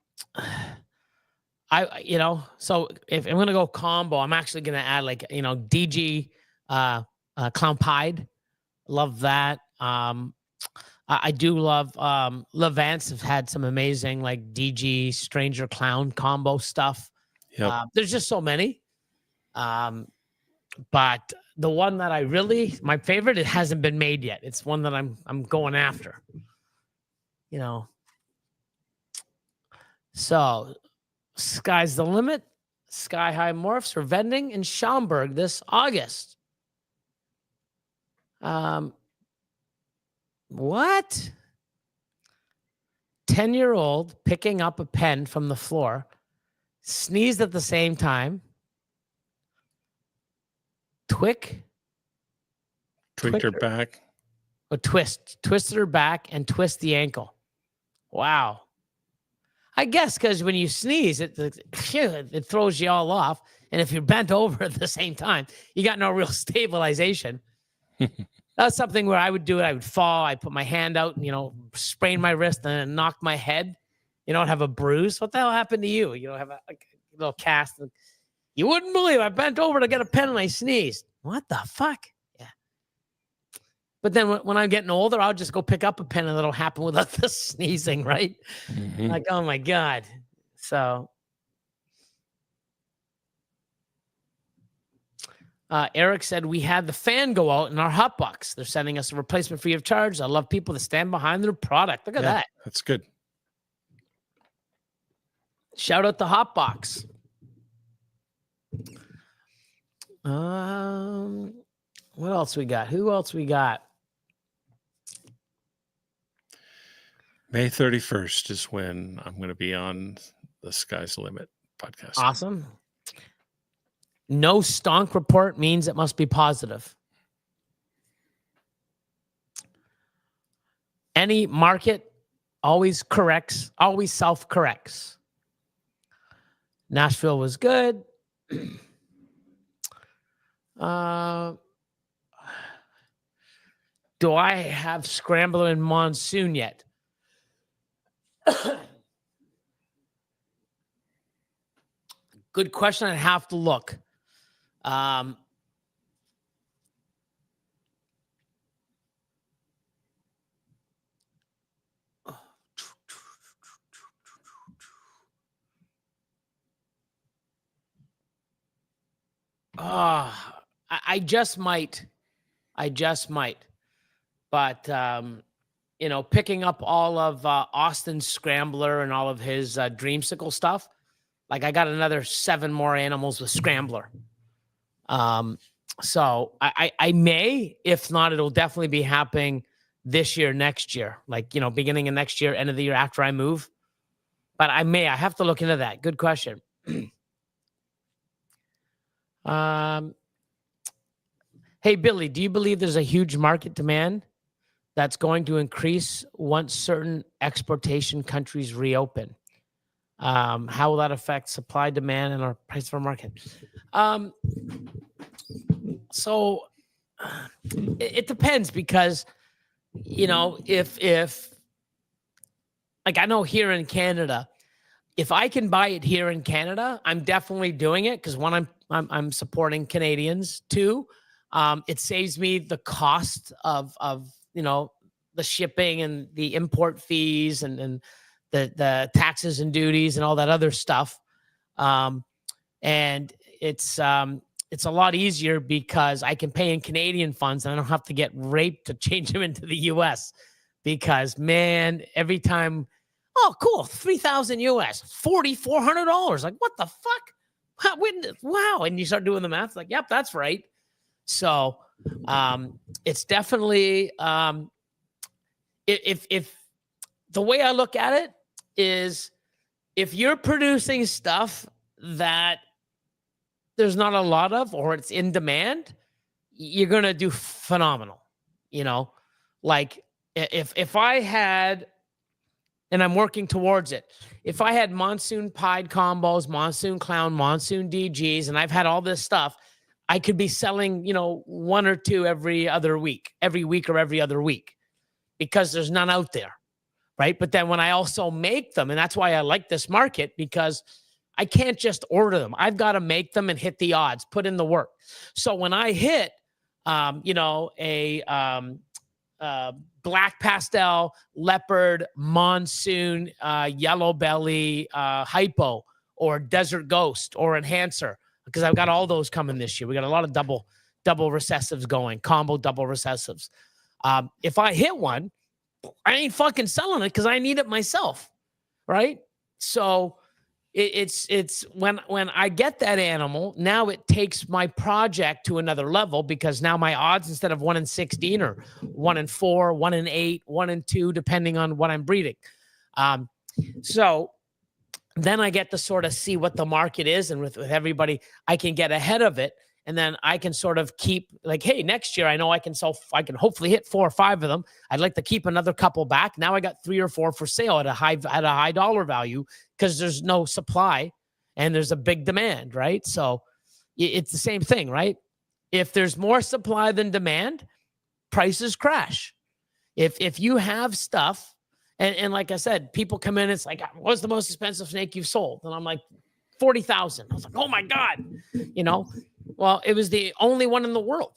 if I'm gonna go combo, I'm actually gonna add DG clown pied. Love that. I do love Levance have had some amazing DG stranger clown combo stuff. Yep. There's just so many. But the one that my favorite, it hasn't been made yet. It's one that I'm going after. So, sky's the limit. Sky High Morphs are vending in Schaumburg this August. What? 10-year-old picking up a pen from the floor, sneezed at the same time. Tweaked her back. Twisted her back and twist the ankle. Wow. I guess because when you sneeze, it throws you all off. And if you're bent over at the same time, you got no real stabilization. That's something where I would do it. I would fall. I'd put my hand out and, sprain my wrist and then knock my head. You don't have a bruise. What the hell happened to you? You don't have a little cast. You wouldn't believe I bent over to get a pen and I sneezed. What the fuck? Yeah. But then when I'm getting older, I'll just go pick up a pen and it'll happen without the sneezing, right? Mm-hmm. Like, oh my God. So Eric said, we had the fan go out in our hot box. They're sending us a replacement free of charge. I love people that stand behind their product. Look at that. That's good. Shout out the hot box. What else we got? Who else we got? May 31st is when I'm going to be on the Sky's the Limit podcast. Awesome. No stonk report means it must be positive. Any market always corrects, always self-corrects. Nashville was good. Do I have Scrambler and Monsoon yet? Good question. I'd have to look. I just might. But, picking up all of Austin's Scrambler and all of his Dreamsicle stuff, like I got another 7 more animals with Scrambler. So I may, if not, it'll definitely be happening this year, next year, like, beginning of next year, end of the year after I move. But I have to look into that. Good question. Hey, Billy, do you believe there's a huge market demand that's going to increase once certain exportation countries reopen? How will that affect supply, demand, and our price for market? So it depends because, if like I know here in Canada, if I can buy it here in Canada, I'm definitely doing it because one, I'm supporting Canadians. Two, it saves me the cost of the shipping and the import fees and the taxes and duties and all that other stuff. And it's a lot easier because I can pay in Canadian funds and I don't have to get raped to change them into the US because, man, every time, oh, cool, 3,000 US, $4,400. Like, what the fuck? Wow. And you start doing the math, like, yep, that's right. So it's definitely, if the way I look at it is if you're producing stuff that there's not a lot of, or it's in demand, you're going to do phenomenal. Like if I had, and I'm working towards it, if I had Monsoon Pied combos, Monsoon Clown, Monsoon DGs, and I've had all this stuff, I could be selling, 1 or 2 every week or every other week because there's none out there. Right. But then when I also make them, and that's why I like this market, because I can't just order them. I've got to make them and hit the odds, put in the work. So when I hit, black pastel, leopard, monsoon, yellow belly, hypo, or desert ghost, or enhancer, because I've got all those coming this year. We got a lot of double recessives going, combo double recessives. If I hit one, I ain't fucking selling it because I need it myself, right? So it's when I get that animal, now it takes my project to another level, because now my odds, instead of 1 in 16 or 1 in 4, 1 in 8, 1 in 2, depending on what I'm breeding. So then I get to sort of see what the market is, and with everybody, I can get ahead of it. And then I can sort of keep like, hey, next year I know I can hopefully hit 4 or 5 of them. I'd like to keep another couple back. Now I got 3 or 4 for sale at a high dollar value, because there's no supply and there's a big demand, right? So it's the same thing, right? If there's more supply than demand, prices crash. If you have stuff, and like I said, people come in, it's like, what's the most expensive snake you've sold? And I'm like, 40,000. I was like, oh my God, well, it was the only one in the world,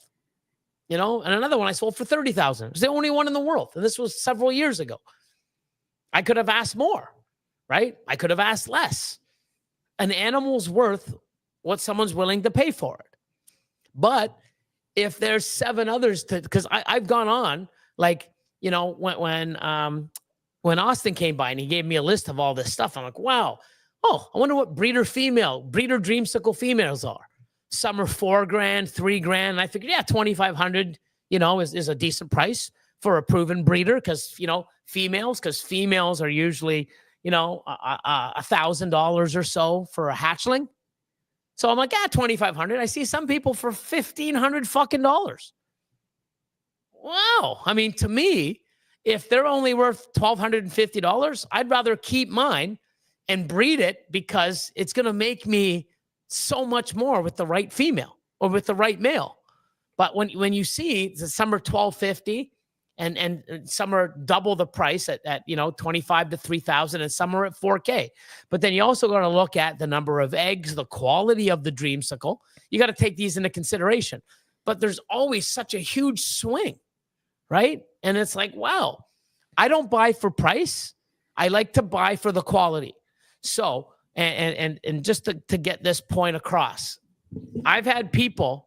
and another one I sold for 30,000. It was the only one in the world. And this was several years ago. I could have asked more, right? I could have asked less. An animal's worth what someone's willing to pay for it. But if there's 7 others because I've gone on, like, when Austin came by and he gave me a list of all this stuff, I'm like, wow. Oh, I wonder what breeder dreamsicle females are. Some are $4,000, $3,000. And I figured, yeah, 2,500, is a decent price for a proven breeder, because females are usually, $1,000 or so for a hatchling. So I'm like, 2,500. I see some people for $1,500 fucking dollars. Wow. I mean, to me, if they're only worth $1,250, I'd rather keep mine and breed it, because it's going to make me so much more with the right female or with the right male. But when you see some are $1,250 and some are double the price at $25,000 to $3,000, and some are at $4,000. But then you also got to look at the number of eggs, the quality of the dreamsicle. You got to take these into consideration. But there's always such a huge swing, right? And it's like, wow, I don't buy for price. I like to buy for the quality. So, and just to get this point across, I've had people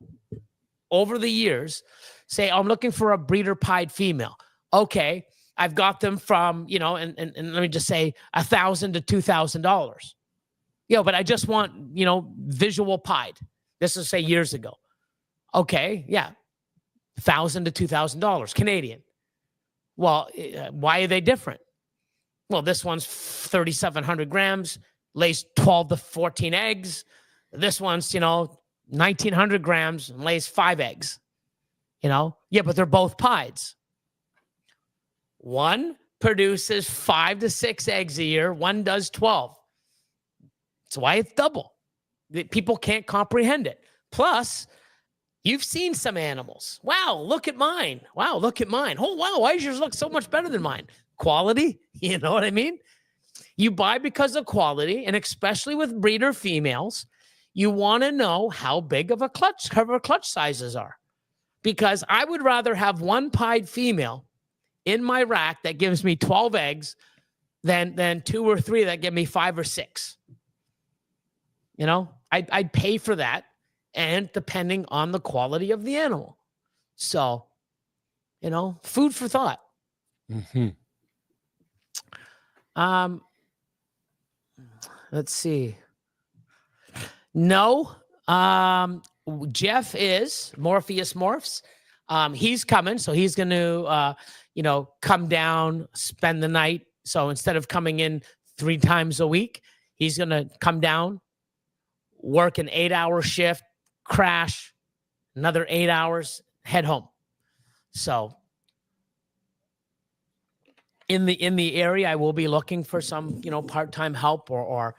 over the years say, I'm looking for a breeder pied female. Okay, I've got them from, and let me just say $1,000 to $2,000. But I just want, visual pied. This is, say, years ago. Okay, yeah, $1,000 to $2,000 Canadian. Well, why are they different? Well, this one's 3,700 grams, lays 12 to 14 eggs. This one's, 1,900 grams and lays 5 eggs. Yeah, but they're both pieds. One produces 5 to 6 eggs a year. One does 12. That's why it's double. People can't comprehend it. Plus, you've seen some animals. Wow, look at mine. Wow, look at mine. Oh, wow, why does yours look so much better than mine? Quality, you know what I mean? You buy because of quality, and especially with breeder females, you want to know how big of a clutch sizes are. Because I would rather have one pied female in my rack that gives me 12 eggs than 2 or 3 that give me 5 or 6. I'd pay for that, and depending on the quality of the animal. So, food for thought. Mm-hmm. Let's see. No, Jeff is Morpheus Morphs. He's coming, so he's going to, come down, spend the night. So instead of coming in 3 times a week, he's going to come down, work an 8-hour shift, crash, another 8 hours, head home. So in the area, I will be looking for some, part-time help or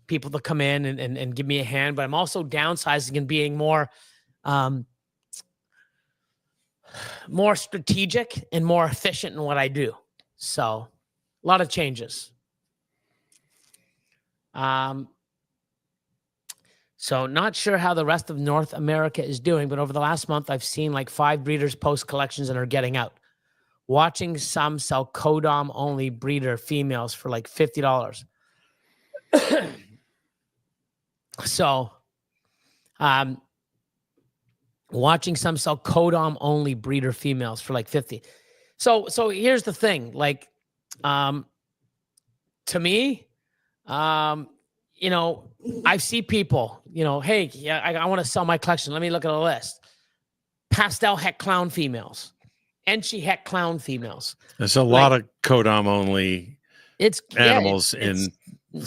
people to come in and give me a hand. But I'm also downsizing and being more strategic and more efficient in what I do. So a lot of changes. So not sure how the rest of North America is doing, but over the last month, I've seen like 5 breeders post collections and are getting out. Watching some sell codom only breeder females for like $50. So, watching some sell codom only breeder females for like 50. So here's the thing. Like, to me, You know, I see people, you know, hey, yeah, I want to sell my collection. Let me look at a list. Pastel het clown females, Enchi het clown females. There's a lot of Kodam only It's animals in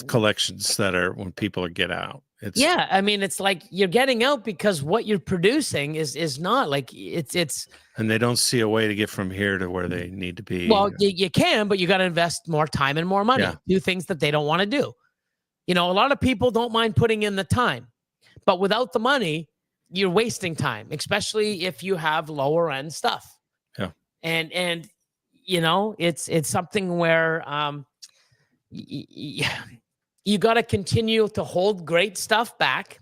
collections that are when people get out. It's I mean, it's like you're getting out because what you're producing is not like it's and they don't see a way to get from here to where they need to be. well, you can, but you got to invest more time and more money. Yeah. Do things that they don't want to do. You know, a lot of people don't mind putting in the time, but without the money, you're wasting time, especially if you have lower end stuff. Yeah. And you know, it's something where you got to continue to hold great stuff back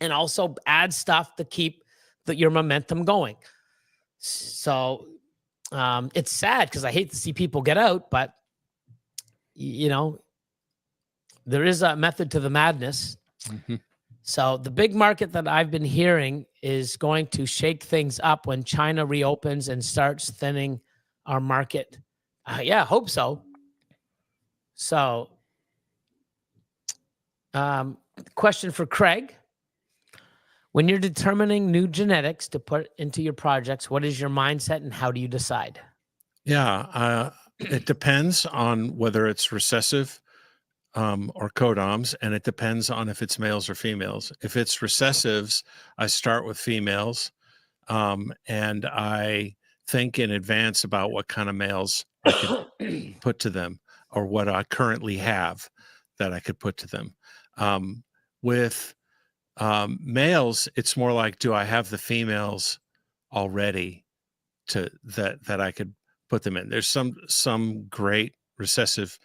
and also add stuff to keep your momentum going. So it's sad because I hate to see people get out, but you know, there is a method to the madness. Mhm. So the big market that I've been hearing is going to shake things up when China reopens and starts thinning our market. Yeah, hope so. So question for Craig. When you're determining new genetics to put into your projects, what is your mindset and how do you decide? Yeah, it depends on whether it's recessive or codoms, and it depends on if it's males or females. If it's recessives, I start with females, and I think in advance about what kind of males I could put to them or what I currently have that I could put to them. With males, it's more like, do I have the females already to that I could put them in? There's some great recessive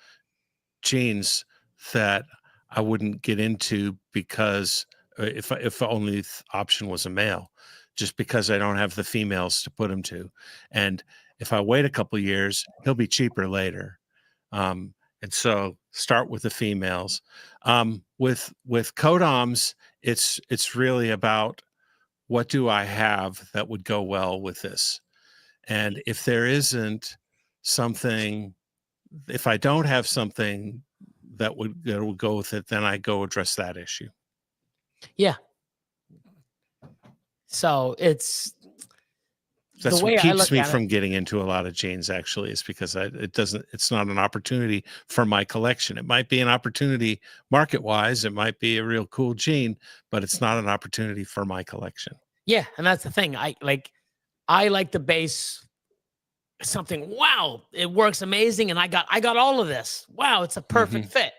genes that I wouldn't get into because if only option was a male, just because I don't have the females to put him to. And if I wait a couple of years, he'll be cheaper later. And so start with the females. With codoms, it's really about what do I have that would go well with this. And if there isn't something, if I don't have something that would go with it, then I go address that issue. Yeah. So it's that's the way what I keeps look me at from it. getting into a lot of genes, actually, is because it's not an opportunity for my collection. It might be an opportunity market wise, it might be a real cool gene, but it's not an opportunity for my collection. Yeah, and that's the thing. I like to base something. Wow, it works amazing, and I got all of this. Wow, it's a perfect fit.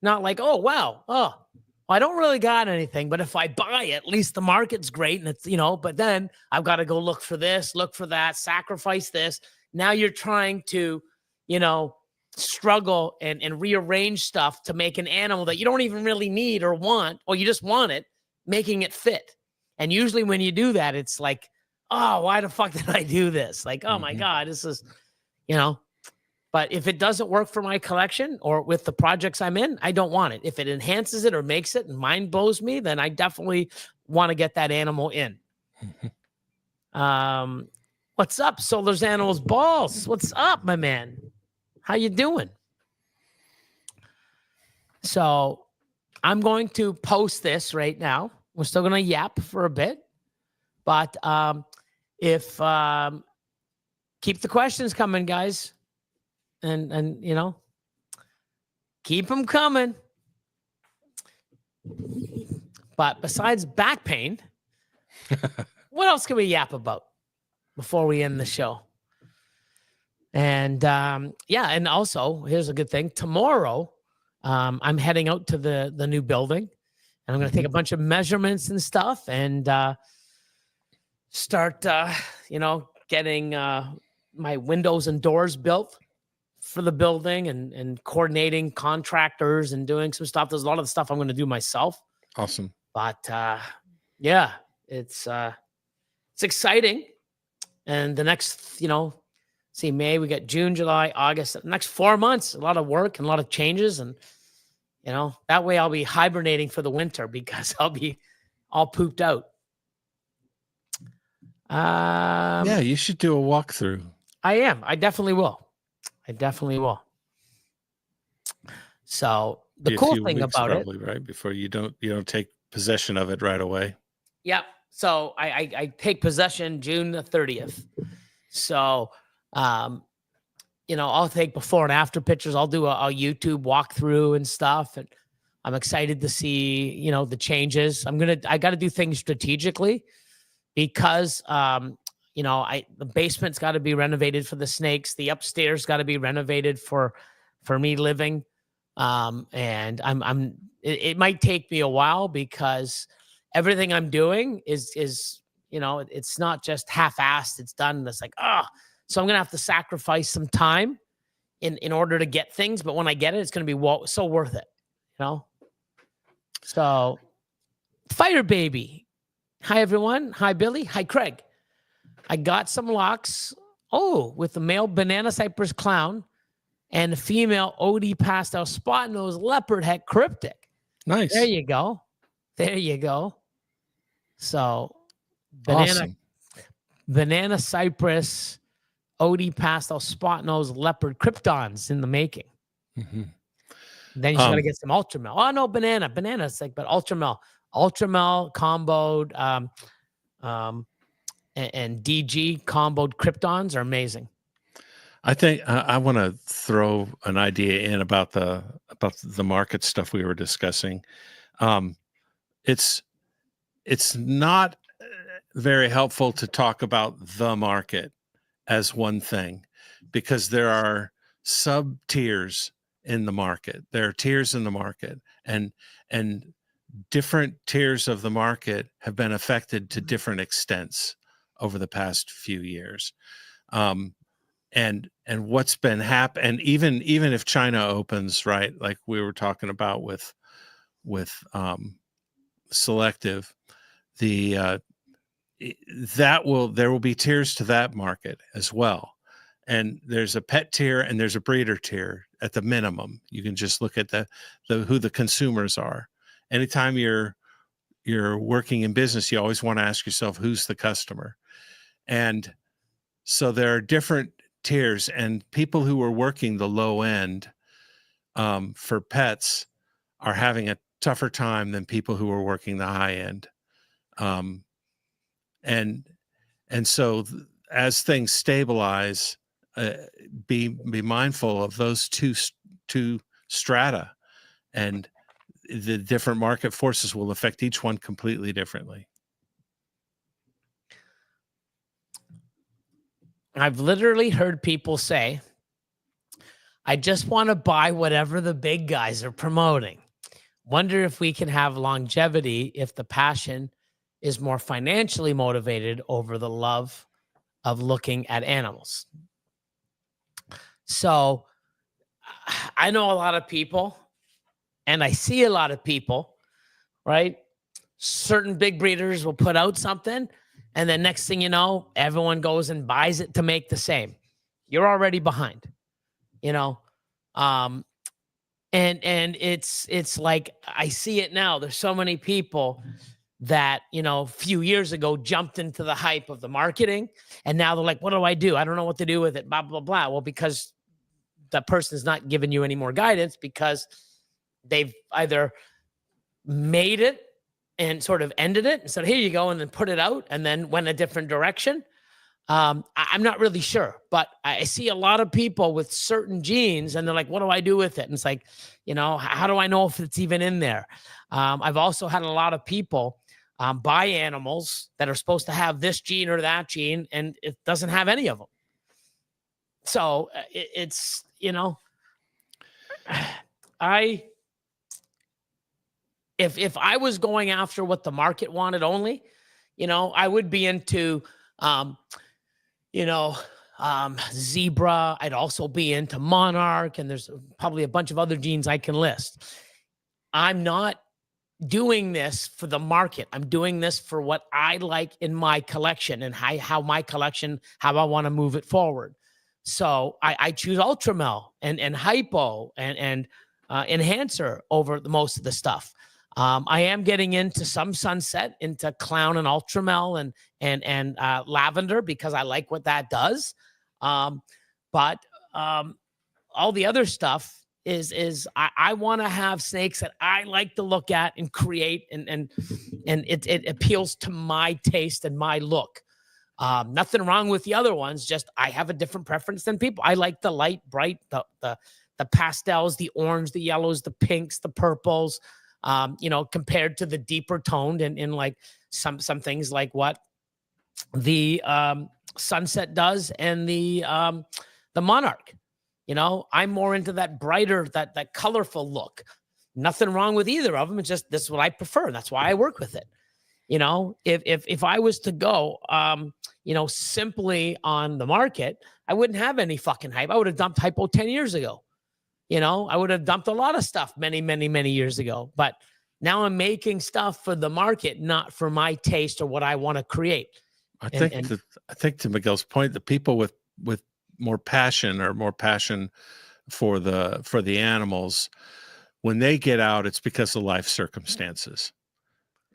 Not like, oh wow, well, I don't really got anything, but if I buy it, at least the market's great, and it's, you know. But then I've got to go look for this, look for that, sacrifice this. Now you're trying to, you know, struggle and rearrange stuff to make an animal that you don't even really need or want, or you just want it, making it fit. And usually when you do that, it's like, oh, why the fuck did I do this? Like, oh my God, this is, you know. But if it doesn't work for my collection or with the projects I'm in, I don't want it. If it enhances it or makes it and mind blows me, then I definitely want to get that animal in. What's up, Solar's Animals Balls? What's up, my man? How you doing? So I'm going to post this right now. We're still going to yap for a bit. But if keep the questions coming, guys. And you know, keep them coming. But besides back pain, what else can we yap about before we end the show? And yeah, and also here's a good thing. Tomorrow, I'm heading out to the new building, and I'm going to take a bunch of measurements and stuff, and start you know, getting my windows and doors built for the building, and coordinating contractors and doing some stuff. There's a lot of the stuff I'm going to do myself. Awesome. But yeah, it's exciting. And the next, you know, see, May, we got June, July, August, the next 4 months, a lot of work and a lot of changes. And, you know, that way I'll be hibernating for the winter because I'll be all pooped out. Yeah, you should do a walkthrough. I am. I definitely will. I definitely will. So the Be a cool few thing weeks about it, probably, right? Before you don't take possession of it right away. yep. So I take possession June the 30th. So, I'll take before and after pictures. I'll do a YouTube walkthrough and stuff. And I'm excited to see, the changes. I got to do things strategically because, the basement's got to be renovated for the snakes. The upstairs got to be renovated for me living. And it might take me a while because everything I'm doing is, it's not just half-assed. It's done. It's like, so I'm going to have to sacrifice some time in order to get things. But when I get it, it's going to be so worth it, So Fire Baby. Hi, everyone. Hi, Billy. Hi, Craig. I got some locks. Oh, with the male banana cypress clown and the female OD pastel spot nose leopard head cryptic. Nice. There you go. There you go. So Awesome. banana cypress OD pastel spot nose leopard kryptons in the making. Mm-hmm. Then you just got to get some ultramel. Oh no, banana's like, but ultramel comboed, and DG comboed kryptons are amazing. I think I want to throw an idea in about the market stuff we were discussing. It's not very helpful to talk about the market as one thing because there are sub tiers in the market. There are tiers in the market, and different tiers of the market have been affected to different extents over the past few years. And what's been happening, and even if China opens, right, like we were talking about with selective, there will be tiers to that market as well. And there's a pet tier and there's a breeder tier at the minimum. You can just look at the who the consumers are. Anytime you're working in business, you always want to ask yourself, who's the customer? And so there are different tiers, and people who are working the low end for pets are having a tougher time than people who are working the high end. And so as things stabilize, be mindful of those two strata, and the different market forces will affect each one completely differently. I've literally heard people say, I just want to buy whatever the big guys are promoting. Wonder if we can have longevity if the passion is more financially motivated over the love of looking at animals. So I know a lot of people, and I see a lot of people, right? Certain big breeders will put out something, and then next thing you know, everyone goes and buys it to make the same. You're already behind, and it's like, I see it now. There's so many people that, a few years ago jumped into the hype of the marketing, and now they're like, what do? I don't know what to do with it, blah, blah, blah. Well, because that person's not giving you any more guidance, because they've either made it and sort of ended it and said, here you go, and then put it out and then went a different direction. I'm not really sure, but I see a lot of people with certain genes, and they're like, what do I do with it? And it's like, how do I know if it's even in there? I've also had a lot of people buy animals that are supposed to have this gene or that gene, and it doesn't have any of them. So it's, if I was going after what the market wanted only, I would be into, zebra. I'd also be into monarch, and there's probably a bunch of other genes I can list. I'm not doing this for the market. I'm doing this for what I like in my collection, and how my collection, how I want to move it forward. So I choose Ultramel and Hypo and Enhancer over most of the stuff. I am getting into some Sunset, into Clown and Ultramel and Lavender, because I like what that does. But all the other stuff, I want to have snakes that I like to look at and create, and it appeals to my taste and my look. Nothing wrong with the other ones, just I have a different preference than people. I like the light, bright, the pastels, the orange, the yellows, the pinks, the purples, compared to the deeper toned and in like some things like what the Sunset does and the Monarch. I'm more into that brighter, that colorful look. Nothing wrong with either of them. It's just this is what I prefer. That's why I work with it. If I was to go, simply on the market, I wouldn't have any fucking hype. I would have dumped hypo 10 years ago. I would have dumped a lot of stuff many, many, many years ago. But now I'm making stuff for the market, not for my taste or what I want to create. I think to Miguel's point, the people with more passion for the animals, when they get out, it's because of life circumstances.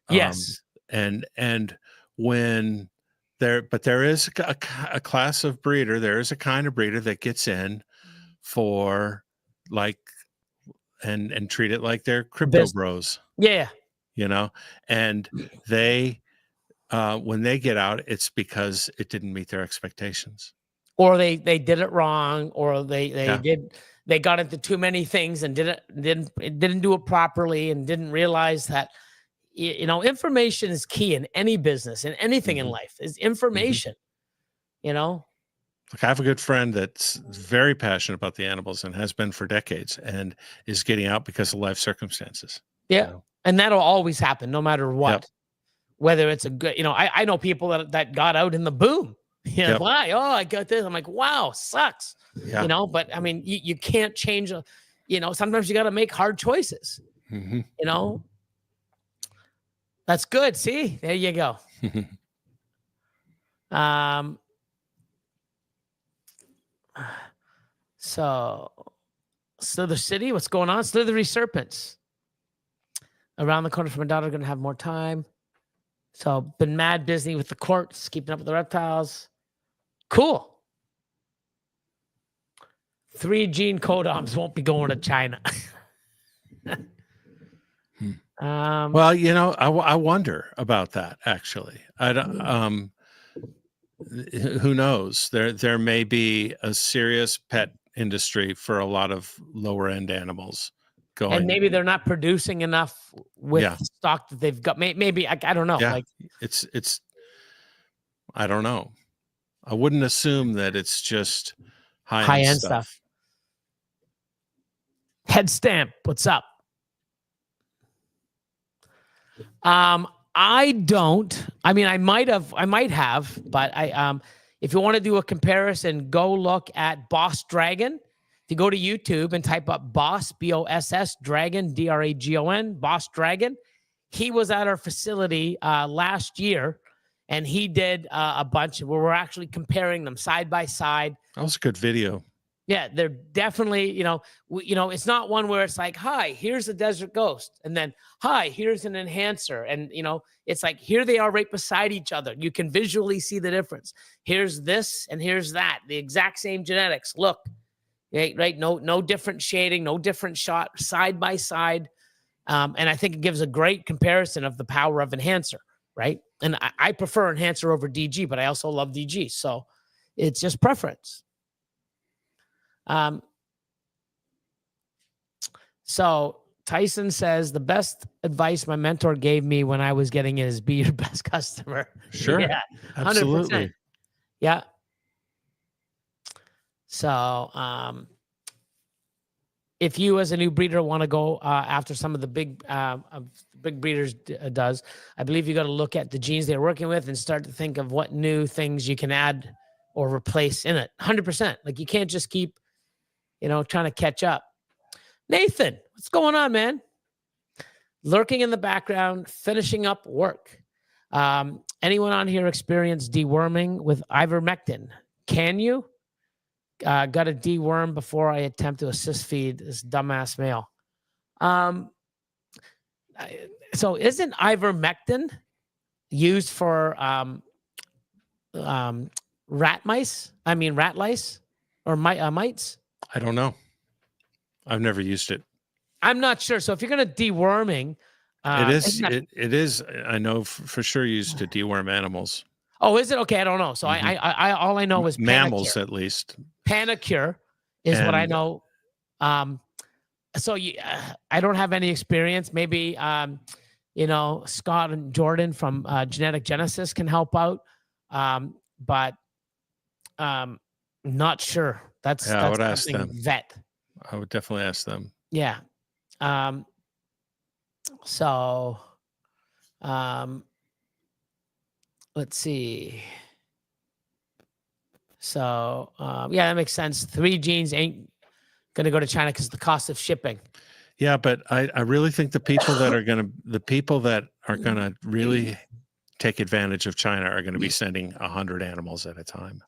Yes. And when there is a class of breeder, there is a kind of breeder that gets in for like, and treat it like they're crypto bros. Yeah. And they, when they get out, it's because it didn't meet their expectations. Or they did it wrong, or they got into too many things and didn't do it properly and didn't realize that, information is key in any business, in anything in life is information, Like I have a good friend that's very passionate about the animals and has been for decades and is getting out because of life circumstances. Yeah. And that'll always happen no matter what. Yep. Whether it's a good, I know people that got out in the boom. Yep. Why? Oh, I got this. I'm like, wow, sucks. Yeah. But I mean, you can't change, sometimes you got to make hard choices, That's good. See, there you go. So Slither City, what's going on? Slithery Serpents. Around the corner from my daughter, going to have more time. So been mad busy with the courts, keeping up with the reptiles. Cool. 3 gene codoms won't be going to China. Well, I wonder about that actually. I don't. Who knows? There may be a serious pet industry for a lot of lower end animals going, and maybe they're not producing enough with stock that they've got. Maybe I don't know. Yeah. Like it's. I don't know. I wouldn't assume that it's just high end stuff. Head Stamp, what's up? I don't. I mean, I might have, but if you want to do a comparison, go look at Boss Dragon. If you go to YouTube and type up Boss, BOSS, Dragon, DRAGON, Boss Dragon, he was at our facility last year, and he did a bunch where we're actually comparing them side by side. That was a good video. Yeah, they're definitely, it's not one where it's like, hi, here's a desert ghost. And then, hi, here's an enhancer. And, it's like, here they are right beside each other. You can visually see the difference. Here's this and here's that. The exact same genetics. Look, right? No different shading, no different shot, side by side. And I think it gives a great comparison of the power of enhancer, right? And I prefer enhancer over DG, but I also love DG. So it's just preference. So Tyson says the best advice my mentor gave me when I was getting it is be your best customer. Sure. Yeah. 100%. Absolutely. Yeah. So, if you as a new breeder want to go after some of the big breeders does, I believe you got to look at the genes they're working with and start to think of what new things you can add or replace in it. 100%. Like you can't just keep, trying to catch up. Nathan, what's going on, man? Lurking in the background, finishing up work. Anyone on here experience deworming with ivermectin? Can you? Got to deworm before I attempt to assist feed this dumbass male. So isn't ivermectin used for rat lice or mites? I don't know. I've never used it. I'm not sure. So if you're going to deworming, It is. isn't that- It is. I know for sure used to deworm animals, oh, is it? Okay, I don't know. So I all I know is mammals Panacure. at least. Panacure is what I And- know. So I don't have any experience. Maybe Scott and Jordan from Genetic Genesis can help out, but not sure. That's Yeah, I would ask something them. vet. I would definitely ask them. Yeah. So let's see. So yeah, that makes sense. 3 genes ain't gonna go to China because the cost of shipping. Yeah, but I really think the people that are gonna really take advantage of China are going to be sending 100 animals at a time.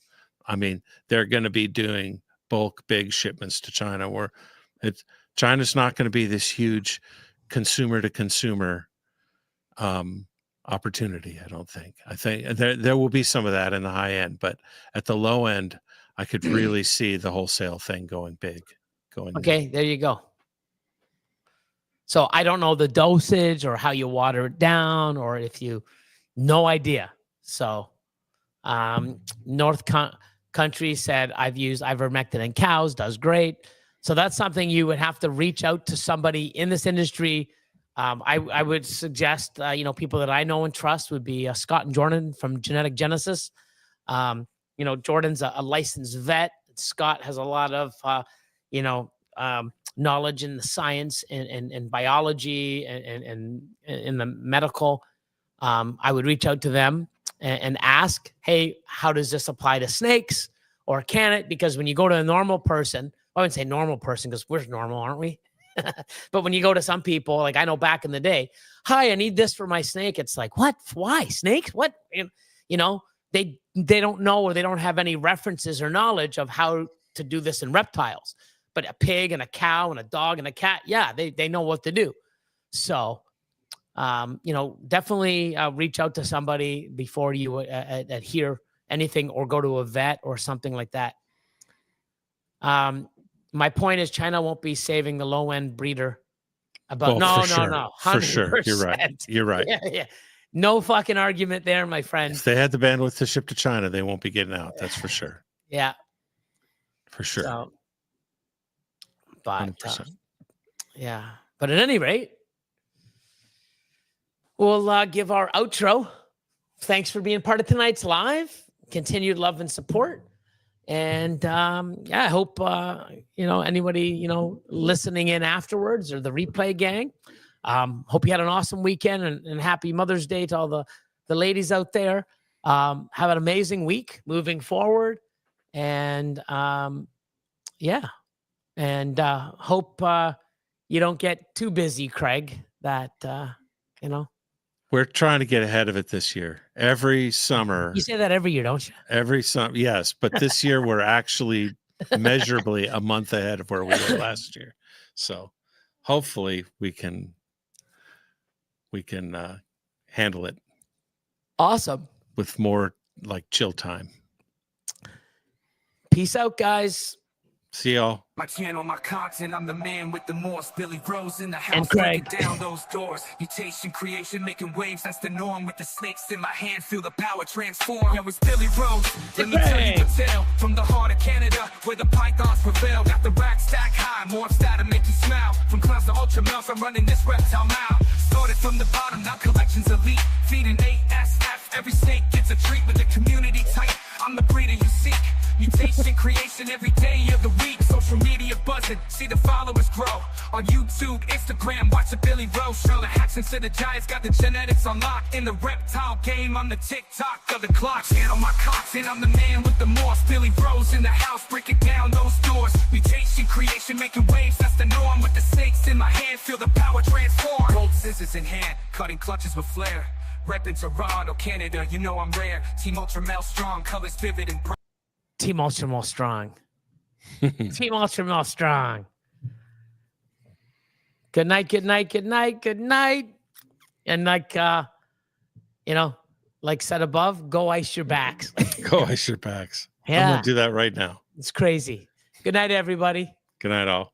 I mean, they're going to be doing bulk big shipments to China, where China's not going to be this huge consumer to consumer opportunity. I don't think. I think there will be some of that in the high end, but at the low end, I could really see the wholesale thing going big. Okay, there you go. So I don't know the dosage or how you water it down, or if you, no idea. So North Country said, I've used ivermectin in cows, does great. So that's something you would have to reach out to somebody in this industry. I would suggest, people that I know and trust would be Scott and Jordan from Genetic Genesis. Jordan's a licensed vet. Scott has a lot of, knowledge in the science and biology and in the medical. I would reach out to them and ask, hey, how does this apply to snakes, or can it? Because when you go to a normal person, I wouldn't say normal person because we're normal, aren't we? But when you go to some people, like I know back in the day, hi, I need this for my snake. It's like, what? Why? Snakes? What? They don't know, or they don't have any references or knowledge of how to do this in reptiles. But a pig and a cow and a dog and a cat, yeah, they know what to do. So, definitely reach out to somebody before you adhere anything or go to a vet or something like that. My point is China won't be saving the low end breeder. No. 100%. For sure. You're right. Yeah. No fucking argument there, my friend. If they had the bandwidth to ship to China, they won't be getting out. That's for sure. Yeah. For sure. So, but 100%. yeah. But at any rate, we'll give our outro. Thanks for being part of tonight's live. Continued love and support. And I hope anybody listening in afterwards, or the replay gang. Hope you had an awesome weekend, and happy Mother's Day to all the ladies out there. Have an amazing week moving forward, and and hope you don't get too busy, Craig. That We're trying to get ahead of it this year. Every summer. You say that every year, don't you? Every summer, yes. But this year we're actually measurably a month ahead of where we were last year. So hopefully we can handle it. Awesome. With more like chill time. Peace out, guys. See y'all. My channel, my content, I'm the man with the Morse. Billy Rose in the house, and Craig. breaking down those doors. Mutation, creation, making waves, that's the norm. With the snakes in my hand, feel the power transform. Yo, it's Billy Rose, let me tell you a tale. From the heart of Canada, where the pythons prevail. Got the rack stack high, more style to make you smile. From clowns to ultra males, I'm running this reptile mile. Started from the bottom, now collections elite. Feeding ASF, every snake gets a treat with the community tight. I'm the breeder you seek. Mutation, creation, every day of the week. Social media buzzing, see the followers grow. On YouTube, Instagram, watch the Billy Rose show. The hacks into the giants, got the genetics unlocked. In the reptile game, I'm the TikTok of the clock. Channel my content, I'm the man with the Morse. Billy Rose in the house, breaking down those doors. Mutation, creation, making waves, that's the norm. With the snakes in my hand, feel the power transform. Gold scissors in hand, cutting clutches with flair. Reppin' Toronto, Canada, you know I'm rare. Team Ultra Male strong, colors vivid and bright. Team Ultra Male strong. Team Ultra Male strong. Good night, good night, good night, good night. And like said above, go ice your backs. Go ice your backs. Yeah. I'm gonna do that right now. It's crazy. Good night, everybody. Good night, all.